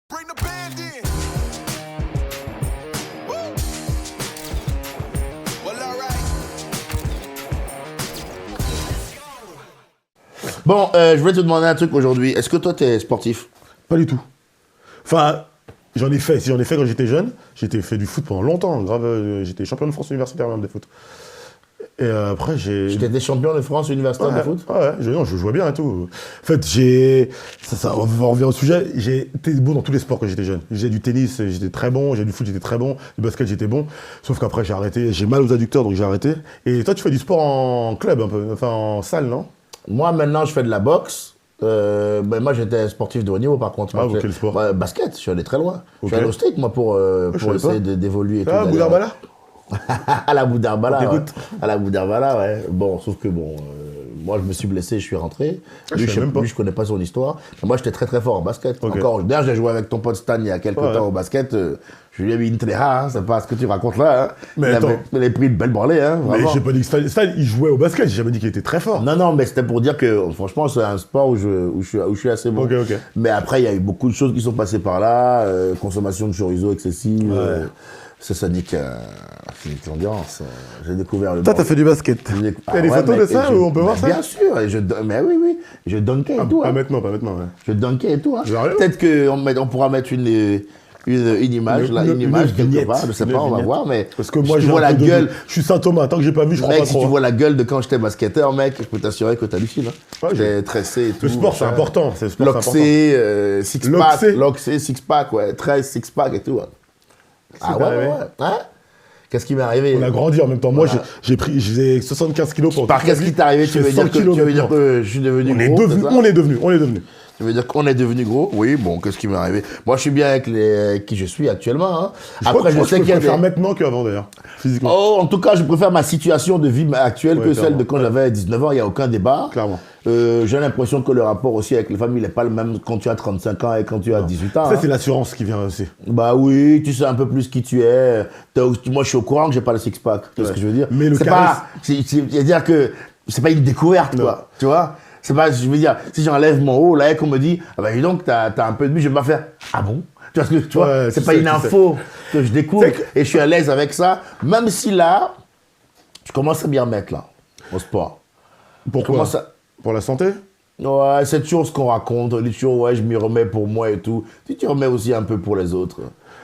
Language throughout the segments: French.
Bring the band in. Woo. Well, all right. Bon, je voulais te demander un truc aujourd'hui. Est-ce que toi, t'es sportif? Pas du tout. Enfin, j'en ai fait. Si j'en ai fait quand j'étais jeune, j'ai fait du foot pendant longtemps. Grave, j'étais champion de France universitaire même de foot. Et après, j'ai... T'étais champion de France universitaire de foot? Ouais, je jouais bien et tout. En fait, on revient au sujet. J'ai été bon dans tous les sports quand j'étais jeune. J'ai du tennis, j'étais très bon. J'ai du foot, j'étais très bon. Du basket, j'étais bon. Sauf qu'après, j'ai arrêté. J'ai mal aux adducteurs, donc j'ai arrêté. Et toi, tu fais du sport en club un peu, enfin en salle, non? Moi, maintenant, je fais de la boxe. Ben, moi, j'étais sportif de haut niveau, par contre. Ah, Moi, quel sport? Basket, je suis allé très loin. Je Ok. suis allé au State, moi, pour savais essayer pas. d'évoluer et tout. Ah, d'aller Boudarbala? à la Boudarbala, On ouais. t'écoute. À la Boudarbala, ouais. Bon, sauf que bon, moi je me suis blessé, je suis rentré. Ah, je savais même pas. Lui, je connais pas son histoire. Mais moi, j'étais très très fort en basket. Ok. Encore, d'ailleurs, j'ai joué avec ton pote Stan il y a quelques Ouais. temps au basket. Je lui ai mis une tléra, hein, c'est pas ce que tu racontes là. Hein. Mais il attends. avait pris une belle branlée, hein, Mais vraiment. j'ai pas dit que Stan, il jouait au basket. J'ai jamais dit qu'il était très fort. Non, mais c'était pour dire que franchement, c'est un sport où je suis assez bon. Ok. Mais après, il y a eu beaucoup de choses qui sont passées par là. Consommation de chorizo excessive. Ouais. Ça nique l'ambiance. J'ai découvert le Toi, bon- t'as fait du basket. Il y a des photos de ça où on peut voir ça? Bien sûr, mais oui, je dunkais et tout. Pas Hein. maintenant, ouais. Je dunkais et tout. Hein. Sérieux? Peut-être qu'on pourra mettre une image, là, une image quelque vignette. part, je sais Une pas, on va vignette. voir, mais Parce que si moi, tu j'ai vois un la peu de- gueule, Je suis Saint-Thomas. Tant que j'ai pas vu, je crois mec, pas si trop. tu vois la gueule de quand j'étais basketteur, mec, je peux t'assurer que t'hallucines. Hein. Ouais, J'étais tressé et tout. Le sport, c'est machin. important. Le sport, c'est important. Loxé, six-pack, Loxé. loxé, six-pack, ouais, 13 six-pack et tout. Hein. Ah t'est ouais, arrivé? Hein? Qu'est-ce qui m'est arrivé? On a grandi en même temps. Moi, Voilà. j'ai faisais 75 kilos pour. Par qu'est-ce qui t'est arrivé? Tu veux dire que je suis devenu On est gros, devenu. c'est ça? On est devenu. Tu veux dire qu'on est devenu gros? Oui, bon, qu'est-ce qui m'est arrivé? Moi, je suis bien avec qui je suis actuellement. Hein. Après, je sais qu'il y a faire des... maintenant qu'avant d'ailleurs, physiquement. Oh, en tout cas, je préfère ma situation de vie actuelle Ouais, que celle clairement. de quand j'avais 19 ans. Il n'y a aucun débat. Clairement. J'ai l'impression que le rapport aussi avec les femmes, il n'est pas le même quand tu as 35 ans et quand tu as 18 ans. Ça, hein. c'est l'assurance qui vient aussi. Bah oui, tu sais un peu plus qui tu es. Moi, je suis au courant que j'ai pas le six-pack. Tu vois ce que je veux dire? Mais le c'est charisme- pas, c'est-à-dire que c'est pas une découverte, quoi. Tu vois? C'est pas, je veux dire, si j'enlève mon haut, là, et qu'on me dit, ah bah dis donc, t'as un peu de but, je vais pas faire, ah bon? Tu vois ce que tu vois? Ouais, c'est tu pas sais, une tu info que je découvre C'est que- et je suis à l'aise avec ça. Même si là, je commence à m'y remettre, là, au sport. Pourquoi? Comment ça? Pour la santé? Ouais, c'est toujours ce qu'on raconte. On dit toujours, ouais, je m'y remets pour moi et tout. Tu t'y remets aussi un peu pour les autres.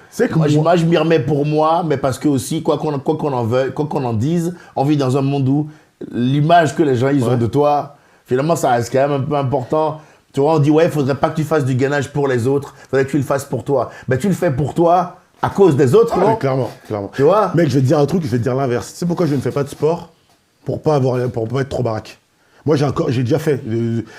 C'est que Moi, je m'y remets pour moi, mais parce que aussi, quoi qu'on en veuille, quoi qu'on en dise, on vit dans un monde où l'image que les gens ils ont de toi, finalement, ça reste quand même un peu important. Tu vois, on dit, ouais, il faudrait pas que tu fasses du gainage pour les autres, il faudrait que tu le fasses pour toi. Mais tu le fais pour toi à cause des autres, Ouais, non? clairement. Tu vois? Mec, je vais te dire un truc, je vais te dire l'inverse. Tu sais pourquoi je ne fais pas de sport? Pour pas être trop baraque. Moi, j'ai déjà fait.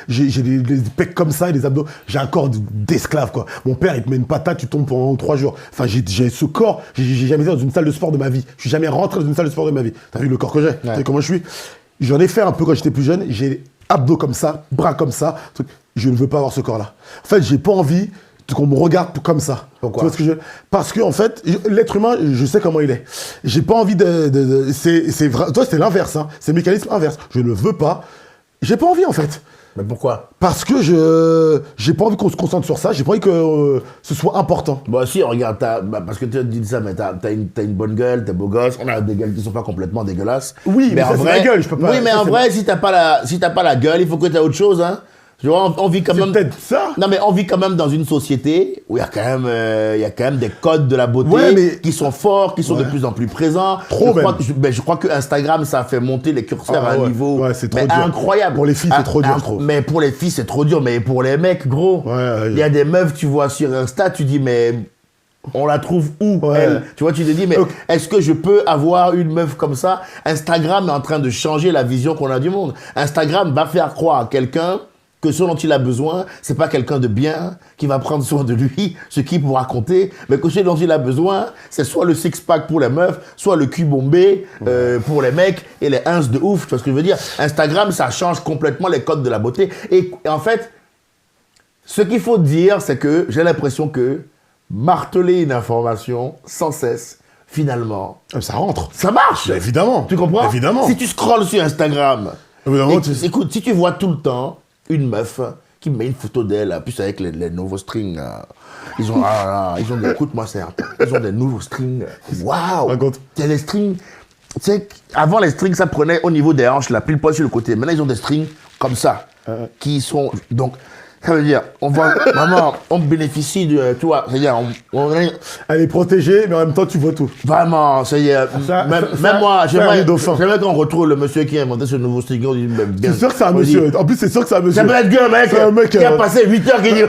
J'ai des pecs comme ça et des abdos. J'ai un corps d'esclave, quoi. Mon père, il te met une patate, tu tombes pendant 3 jours. Enfin, j'ai ce corps, j'ai jamais été dans une salle de sport de ma vie. Je suis jamais rentré dans une salle de sport de ma vie. T'as vu le corps que j'ai? Tu sais comment je suis? J'en ai fait un peu quand j'étais plus jeune. J'ai abdos comme ça, bras comme ça. Truc. Je ne veux pas avoir ce corps-là. En fait, j'ai pas envie qu'on me regarde comme ça. Pourquoi? Tu vois ce que je veux dire? Parce que en fait, l'être humain, je sais comment il est. J'ai pas envie c'est vrai. Toi, c'est l'inverse. Hein. C'est le mécanisme inverse. Je ne veux pas. J'ai pas envie en fait. Mais pourquoi? Parce que j'ai pas envie qu'on se concentre sur ça. J'ai pas envie que ce soit important. Bah si, regarde, parce que tu dis ça, mais t'as une bonne gueule, t'es beau gosse, on a des gueules qui sont pas complètement dégueulasses. Oui, mais ça, c'est la gueule, je peux pas- Oui, mais ça, en c'est vrai, si t'as pas la gueule, il faut que t'aies autre chose, hein. Tu vois, on vit quand C'est même... peut-être ça. Non, mais on vit quand même dans une société où il y a quand même des codes de la beauté Ouais, mais- qui sont forts, qui sont de plus en plus présents. Trop je crois que Instagram, ça a fait monter les curseurs Ah, à un ouais. niveau Ouais, c'est trop mais dur. incroyable. Pour les filles, c'est trop dur, je trouve. Mais pour les filles, c'est trop dur. Mais pour les mecs, gros, Ouais, il y a des meufs, tu vois sur Insta, tu dis, mais on la trouve où, Ouais. elle? Tu vois, tu te dis, mais Ok. est-ce que je peux avoir une meuf comme ça? Instagram est en train de changer la vision qu'on a du monde. Instagram va faire croire à quelqu'un que ce dont il a besoin, c'est pas quelqu'un de bien qui va prendre soin de lui, ce qu'il pourra raconter, mais que ce dont il a besoin, c'est soit le six-pack pour les meufs, soit le cul bombé pour les mecs et les ins de ouf. Tu vois ce que je veux dire? Instagram, ça change complètement les codes de la beauté. Et en fait, ce qu'il faut dire, c'est que j'ai l'impression que marteler une information sans cesse, finalement, Ça rentre. ça marche. Bah, évidemment. Tu comprends? Évidemment. Si tu scrolles sur Instagram, Évidemment, écoute, si tu vois tout le temps une meuf qui met une photo d'elle, plus avec les nouveaux strings. Ils ont des, écoute-moi, ils ont des nouveaux strings. Waouh! Raconte. C'est les strings. Tu sais, avant les strings, ça prenait au niveau des hanches, là, pile poil sur le côté. Maintenant, ils ont des strings comme ça, qui sont. Donc, ça veut dire, on va vraiment, on bénéficie de, tu vois, c'est-à-dire, Elle est protégée, mais en même temps, tu vois tout. vraiment, c'est-à-dire, même moi, j'aimerais qu'on retrouve le monsieur qui a inventé ce nouveau string. C'est sûr que c'est un monsieur. En plus, c'est sûr que c'est un monsieur. Ça peut être que le mec qui a passé 8 heures qui dit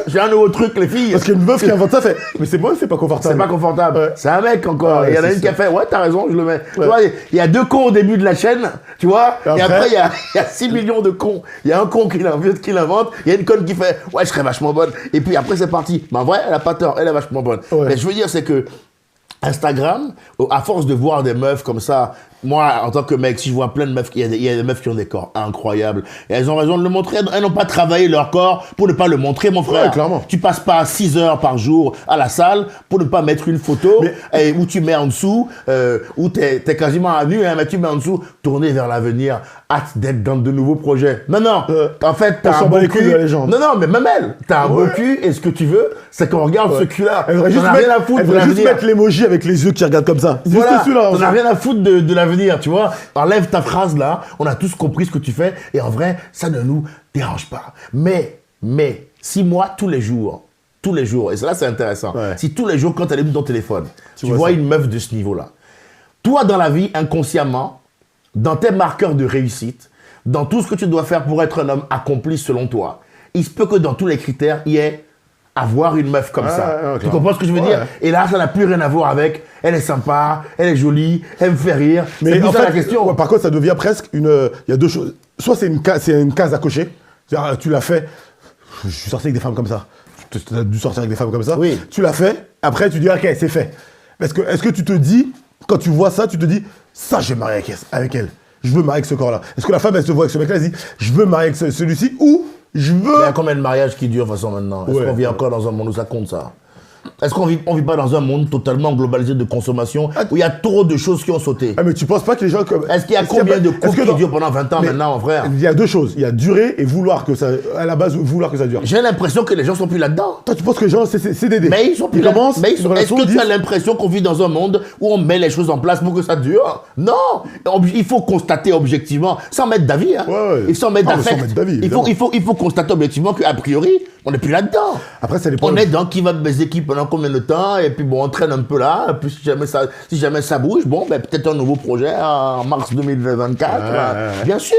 j'ai un nouveau truc, les filles. Parce qu'il y a une meuf qui invente ça, fait. Mais c'est moi, c'est pas confortable. C'est pas confortable. Ouais. C'est un mec encore. Ouais, il y en a c'est une qui a ça. fait, ouais, t'as raison, je le mets. Tu vois, il y a 2 cons au début de la chaîne, tu vois. Et après, il y a 6 millions de cons. Il y a un con qui l'invente. Il y a une conne qui fait, ouais, je serais vachement bonne. Et puis après, c'est parti. Mais en vrai, elle a pas tort. Elle est vachement bonne. Ouais. Mais je veux dire, c'est que Instagram, à force de voir des meufs comme ça, moi, en tant que mec, si je vois plein de meufs, il y a des meufs qui ont des corps incroyables. Et elles ont raison de le montrer. Elles n'ont pas travaillé leur corps pour ne pas le montrer, mon frère. Ouais, clairement. Tu passes pas 6 heures par jour à la salle pour ne pas mettre une photo où tu mets en dessous, où t'es quasiment à nu, hein, mais tu mets en dessous, tourner vers l'avenir, hâte d'être dans de nouveaux projets. Non. En fait, t'as un beau cul. Non, mais même elle, t'as un beau cul et ce que tu veux, c'est qu'on regarde ce cul-là. Elle devrait juste mettre l'emoji avec les yeux qui regardent comme ça. Voilà, juste celui-là. t'en as rien à foutre de l'avenir, tu vois. Enlève ta phrase là, on a tous compris ce que tu fais et en vrai, ça ne nous dérange pas. Mais, si moi, tous les jours, et ça là c'est intéressant, si tous les jours quand tu allumes ton téléphone, tu vois une meuf de ce niveau-là, toi dans la vie, inconsciemment, dans tes marqueurs de réussite, dans tout ce que tu dois faire pour être un homme accompli selon toi, il se peut que dans tous les critères, il y ait avoir une meuf comme ça. Tu comprends ce que je veux dire? Et là, ça n'a plus rien à voir avec elle est sympa, elle est jolie, elle me fait rire. Mais en fait, la question. Par contre, ça devient presque une. Il y a 2 choses. Soit c'est une case à cocher. C'est-à-dire, tu l'as fait. Je suis sorti avec des femmes comme ça. Tu as dû sortir avec des femmes comme ça. Oui. Tu l'as fait. Après, tu dis, ok, c'est fait. Est-ce que tu te dis, quand tu vois ça, tu te dis, ça, je vais marier avec elle. Je veux marier avec ce corps-là. Est-ce que la femme, elle se voit avec ce mec-là, elle se dit, je veux marier avec celui-ci ou je veux. Il y a combien de mariages qui durent de toute façon maintenant? Est-ce qu'on vit encore dans un monde où ça compte ça? Est-ce qu'on vit pas dans un monde totalement globalisé de consommation où il y a trop de choses qui ont sauté? Ah, mais tu penses pas que les gens. Est-ce qu'il y a combien de couples qui durent pendant 20 ans maintenant, mon frère? Il y a 2 choses. Il y a durer et vouloir que ça. À la base, vouloir que ça dure. J'ai l'impression que les gens sont plus là-dedans. Toi, tu penses que les gens, c'est CDD. Mais ils sont plus là. Mais est-ce que tu as l'impression qu'on vit dans un monde où on met les choses en place pour que ça dure? Non. Il faut constater objectivement, sans mettre d'avis, hein, et sans mettre d'affect. Il faut constater objectivement qu'a priori, on n'est plus là-dedans. Après, ça dépend. On est dans qui va baiser qui pendant combien de temps, et puis bon, on traîne un peu là, et puis si jamais ça bouge, bon, ben peut-être un nouveau projet en mars 2024. Bien sûr.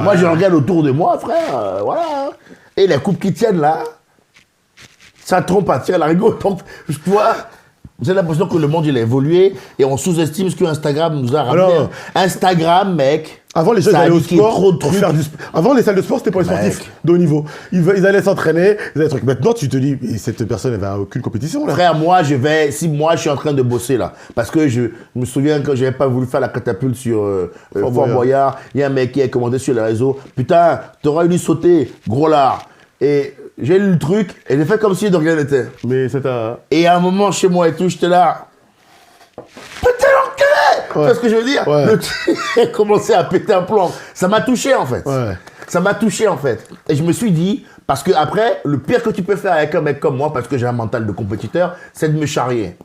Moi, je regarde autour de moi, frère, voilà. Et les couples qui tiennent là, ça trompe à tirer la rigole. Donc, tu vois, j'ai l'impression que le monde, il a évolué et on sous-estime ce que Instagram nous a ramené. Alors, Instagram, mec. Avant, les gens allaient au sport pour faire du sport. Avant, les salles de sport, c'était pour les sportifs de haut niveau. Ils allaient s'entraîner, ils allaient des trucs. Maintenant, tu te dis, cette personne, elle va à aucune compétition, là. Frère, si moi, je suis en train de bosser, là, parce que je me souviens quand j'avais pas voulu faire la catapulte sur Fort Boyard, il y a un mec qui a commandé sur les réseaux, putain, t'aurais dû sauter, gros lard. Et j'ai lu le truc, et j'ai fait comme si de rien n'était. Mais c'est un. Et à un moment, chez moi et tout, j'étais là. Putain, l'enculé! Tu vois ce que je veux dire? Le truc a commencé à péter un plomb. Ça m'a touché, en fait. Ça m'a touché, en fait. Et je me suis dit, parce que après, le pire que tu peux faire avec un mec comme moi, parce que j'ai un mental de compétiteur, c'est de me charrier.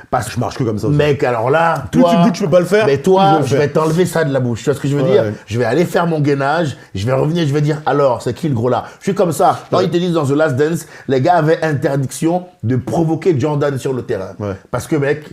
Parce que je marche que comme ça. Aussi. Mec, alors là, plus tu me dis que tu peux pas le faire, mais toi, je vais t'enlever ça de la bouche. Tu vois ce que je veux dire? Je vais aller faire mon gainage, je vais revenir, je vais dire, alors, c'est qui le gros là? Je suis comme ça. Quand ils te disent dans The Last Dance, les gars avaient interdiction de provoquer Jordan sur le terrain. Parce que, mec,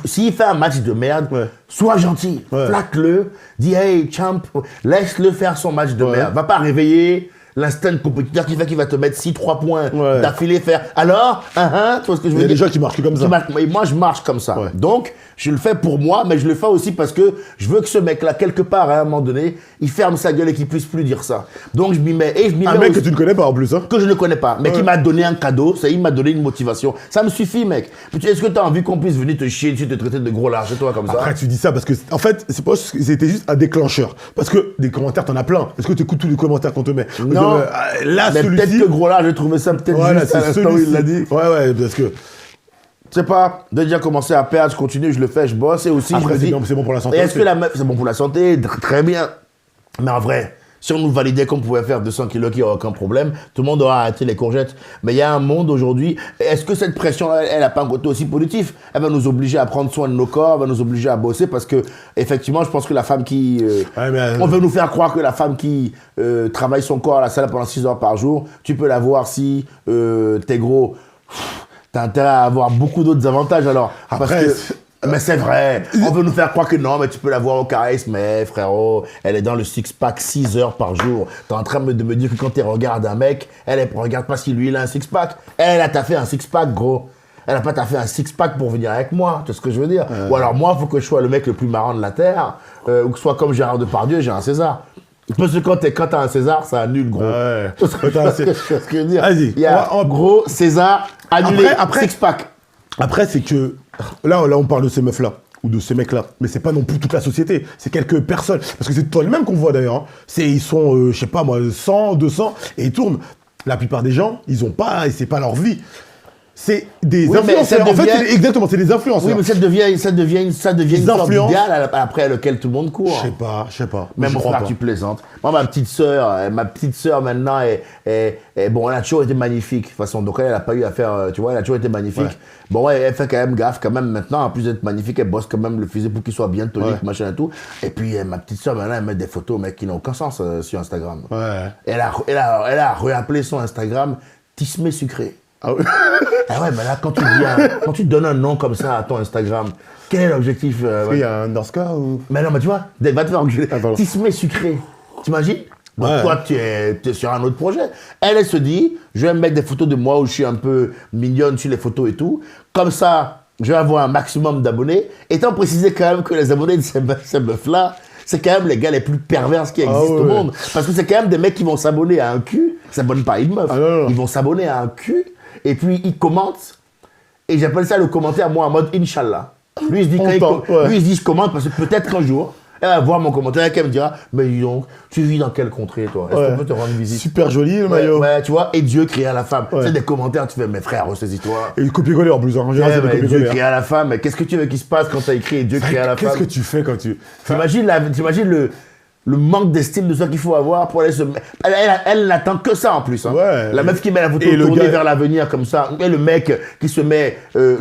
s'il fait un match de merde, sois gentil, flatte-le, dis, hey, champ, laisse-le faire son match de merde. Va pas réveiller l'instinct compétiteur qui fait qu'il va te mettre 6-3 points d'affilée, faire alors, tu vois ce que je veux dire? Il y a des gens qui marchent comme ça. Moi, je marche comme ça. Donc, je le fais pour moi, mais je le fais aussi parce que je veux que ce mec-là, quelque part, à un moment donné, il ferme sa gueule et qu'il puisse plus dire ça. Donc, je m'y mets. Et je m'y mets un mec aussi, que tu ne connais pas en plus. Hein. Que je ne connais pas, mais qui m'a donné un cadeau, il m'a donné une motivation. Ça me suffit, mec. Est-ce que tu as envie qu'on puisse venir te chier dessus, te traiter de gros large, toi, comme ça? Après, tu dis ça parce que, en fait, c'était juste un déclencheur. Parce que des commentaires, t'en as plein. Est-ce que tu écoutes tous les commentaires qu'on te met? Non. Là, mais peut-être que gros large, j'ai trouvé ça peut-être juste à l'instant où il l'a dit. Ouais, parce que. Je sais pas, déjà commencé à perdre, je continue, je le fais, je bosse et aussi après, je me dis. C'est bon pour la santé. Est-ce que c'est bon pour la santé? Très bien. Mais en vrai, Si on nous validait qu'on pouvait faire 200 kilos, qu'il n'y aurait aucun problème, tout le monde aurait arrêté les courgettes. Mais il y a un monde aujourd'hui, est-ce que cette pression, elle n'a pas un côté aussi positif? Elle va nous obliger à prendre soin de nos corps, elle va nous obliger à bosser parce que, effectivement, je pense que la femme qui... on veut nous faire croire que la femme qui travaille son corps à la salle pendant 6 heures par jour, tu peux la voir si t'es gros. T'as intérêt à avoir beaucoup d'autres avantages alors. Après, Mais c'est vrai, on veut nous faire croire que non, mais tu peux la voir au charisme, mais frérot, elle est dans le six-pack 6 heures par jour. T'es en train de me dire que quand tu regardes un mec, elle ne regarde pas si lui il a un six-pack. Elle a taffé un six-pack, gros. Elle n'a pas taffé un six-pack pour venir avec moi, tu vois ce que je veux dire. Ou alors moi, il faut que je sois le mec le plus marrant de la Terre, ou que ce soit comme Gérard Depardieu, j'ai un César. Parce que quand t'as un César, ça annule, gros. Ouais. Tu vois ce que je veux dire. Vas-y. Il y a, gros, César, annulé, six-pack. Après, c'est que là, on parle de ces meufs-là ou de ces mecs-là, mais c'est pas non plus toute la société, c'est quelques personnes. Parce que c'est toi-même qu'on voit d'ailleurs. Hein. Ils sont, je sais pas moi, 100, 200, et ils tournent. La plupart des gens, ils ont pas, et c'est pas leur vie. C'est des influenceurs. En fait, exactement, c'est des influenceurs. Oui, mais ça devient une sorte d'idéal après lequel tout le monde court. Je sais pas. Même mon frère, tu plaisantes. Moi, ma petite sœur maintenant, bon, elle a toujours été magnifique, de toute façon. Donc, elle n'a pas eu à faire, tu vois, elle a toujours été magnifique. Ouais. Bon, ouais, elle fait quand même gaffe, quand même, maintenant. En plus d'être magnifique, elle bosse quand même le physique pour qu'il soit bien tonique, machin et tout. Et puis, ma petite sœur, maintenant, elle met des photos, mec, qui n'ont aucun sens sur Instagram. Ouais. Elle a réappelé son Instagram Tismé Sucré. Ah ouais. Ah ouais, mais là, quand tu donnes un nom comme ça à ton Instagram, quel est l'objectif Il y a un underscore ou... Mais non, mais tu vois, va te faire engueuler. Tismé Sucré. T'imagines? Donc toi, tu es sur un autre projet. Elle se dit, je vais me mettre des photos de moi où je suis un peu mignonne sur les photos et tout. Comme ça, je vais avoir un maximum d'abonnés. Étant précisé quand même que les abonnés de ces meufs-là, c'est quand même les gars les plus pervers qui existent au monde. Parce que c'est quand même des mecs qui vont s'abonner à un cul. Ils s'abonnent pas à une meuf. Ils vont s'abonner à un cul. Et puis, ils commentent. Et j'appelle ça le commentaire, moi, en mode Inch'Allah. Lui, il se dit, lui, il se dit, je commente parce que peut-être qu'un jour, elle va voir mon commentaire et qu'elle me dira, mais dis donc, tu vis dans quelle contrée, toi? Est-ce qu'on peut te rendre visite? Super joli, le maillot. Ouais, tu vois, et Dieu crie à la femme. Tu sais, des commentaires, tu fais, mes frères, ressaisis-toi. Et le copier-coller en plus, en général, c'est Dieu crie à la femme. Mais qu'est-ce que tu veux qu'il se passe quand tu as écrit Dieu crie à la femme? Qu'est-ce que tu fais quand tu... T'imagines le manque d'estime de soi qu'il faut avoir pour aller se... Elle n'attend que ça en plus. Hein. Ouais, la meuf qui met la photo tournée vers l'avenir comme ça. Et le mec qui se met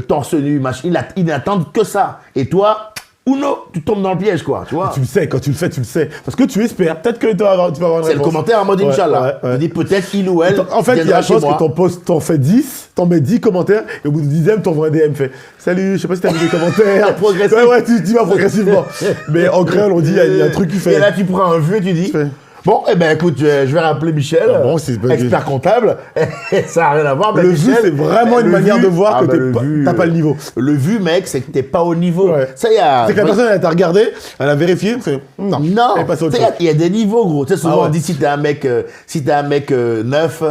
torse nu, machin. Il n'attend que ça. Et toi, Uno, tu tombes dans le piège, quoi. Tu vois. Tu le sais, quand tu le fais, tu le sais. Parce que tu espères. Peut-être que tu vas avoir une réponse. C'est le commentaire en mode Inch'Allah. Tu dis peut-être il ou elle. En fait, il y a la chose que ton post, t'en fais 10, t'en mets 10 commentaires, et au bout du 10e, t'envoies un DM fait salut, je sais pas si t'as vu des commentaires. Ouais, tu vas progressivement. Mais en créole, on dit, il y a un truc qui fait. Et là, tu prends un vœu, tu dis. Bon, eh ben écoute, je vais rappeler Michel, expert comptable. Ça n'a rien à voir. Le vu, c'est vraiment une manière de voir que t'as pas le niveau. Le vu, mec, c'est que t'es pas au niveau. Ouais. C'est que la personne, elle t'a regardé, elle a vérifié, elle fait non. Elle passe à autre chose. Il y a des niveaux, gros. Tu sais, souvent on dit si t'es un mec, neuf,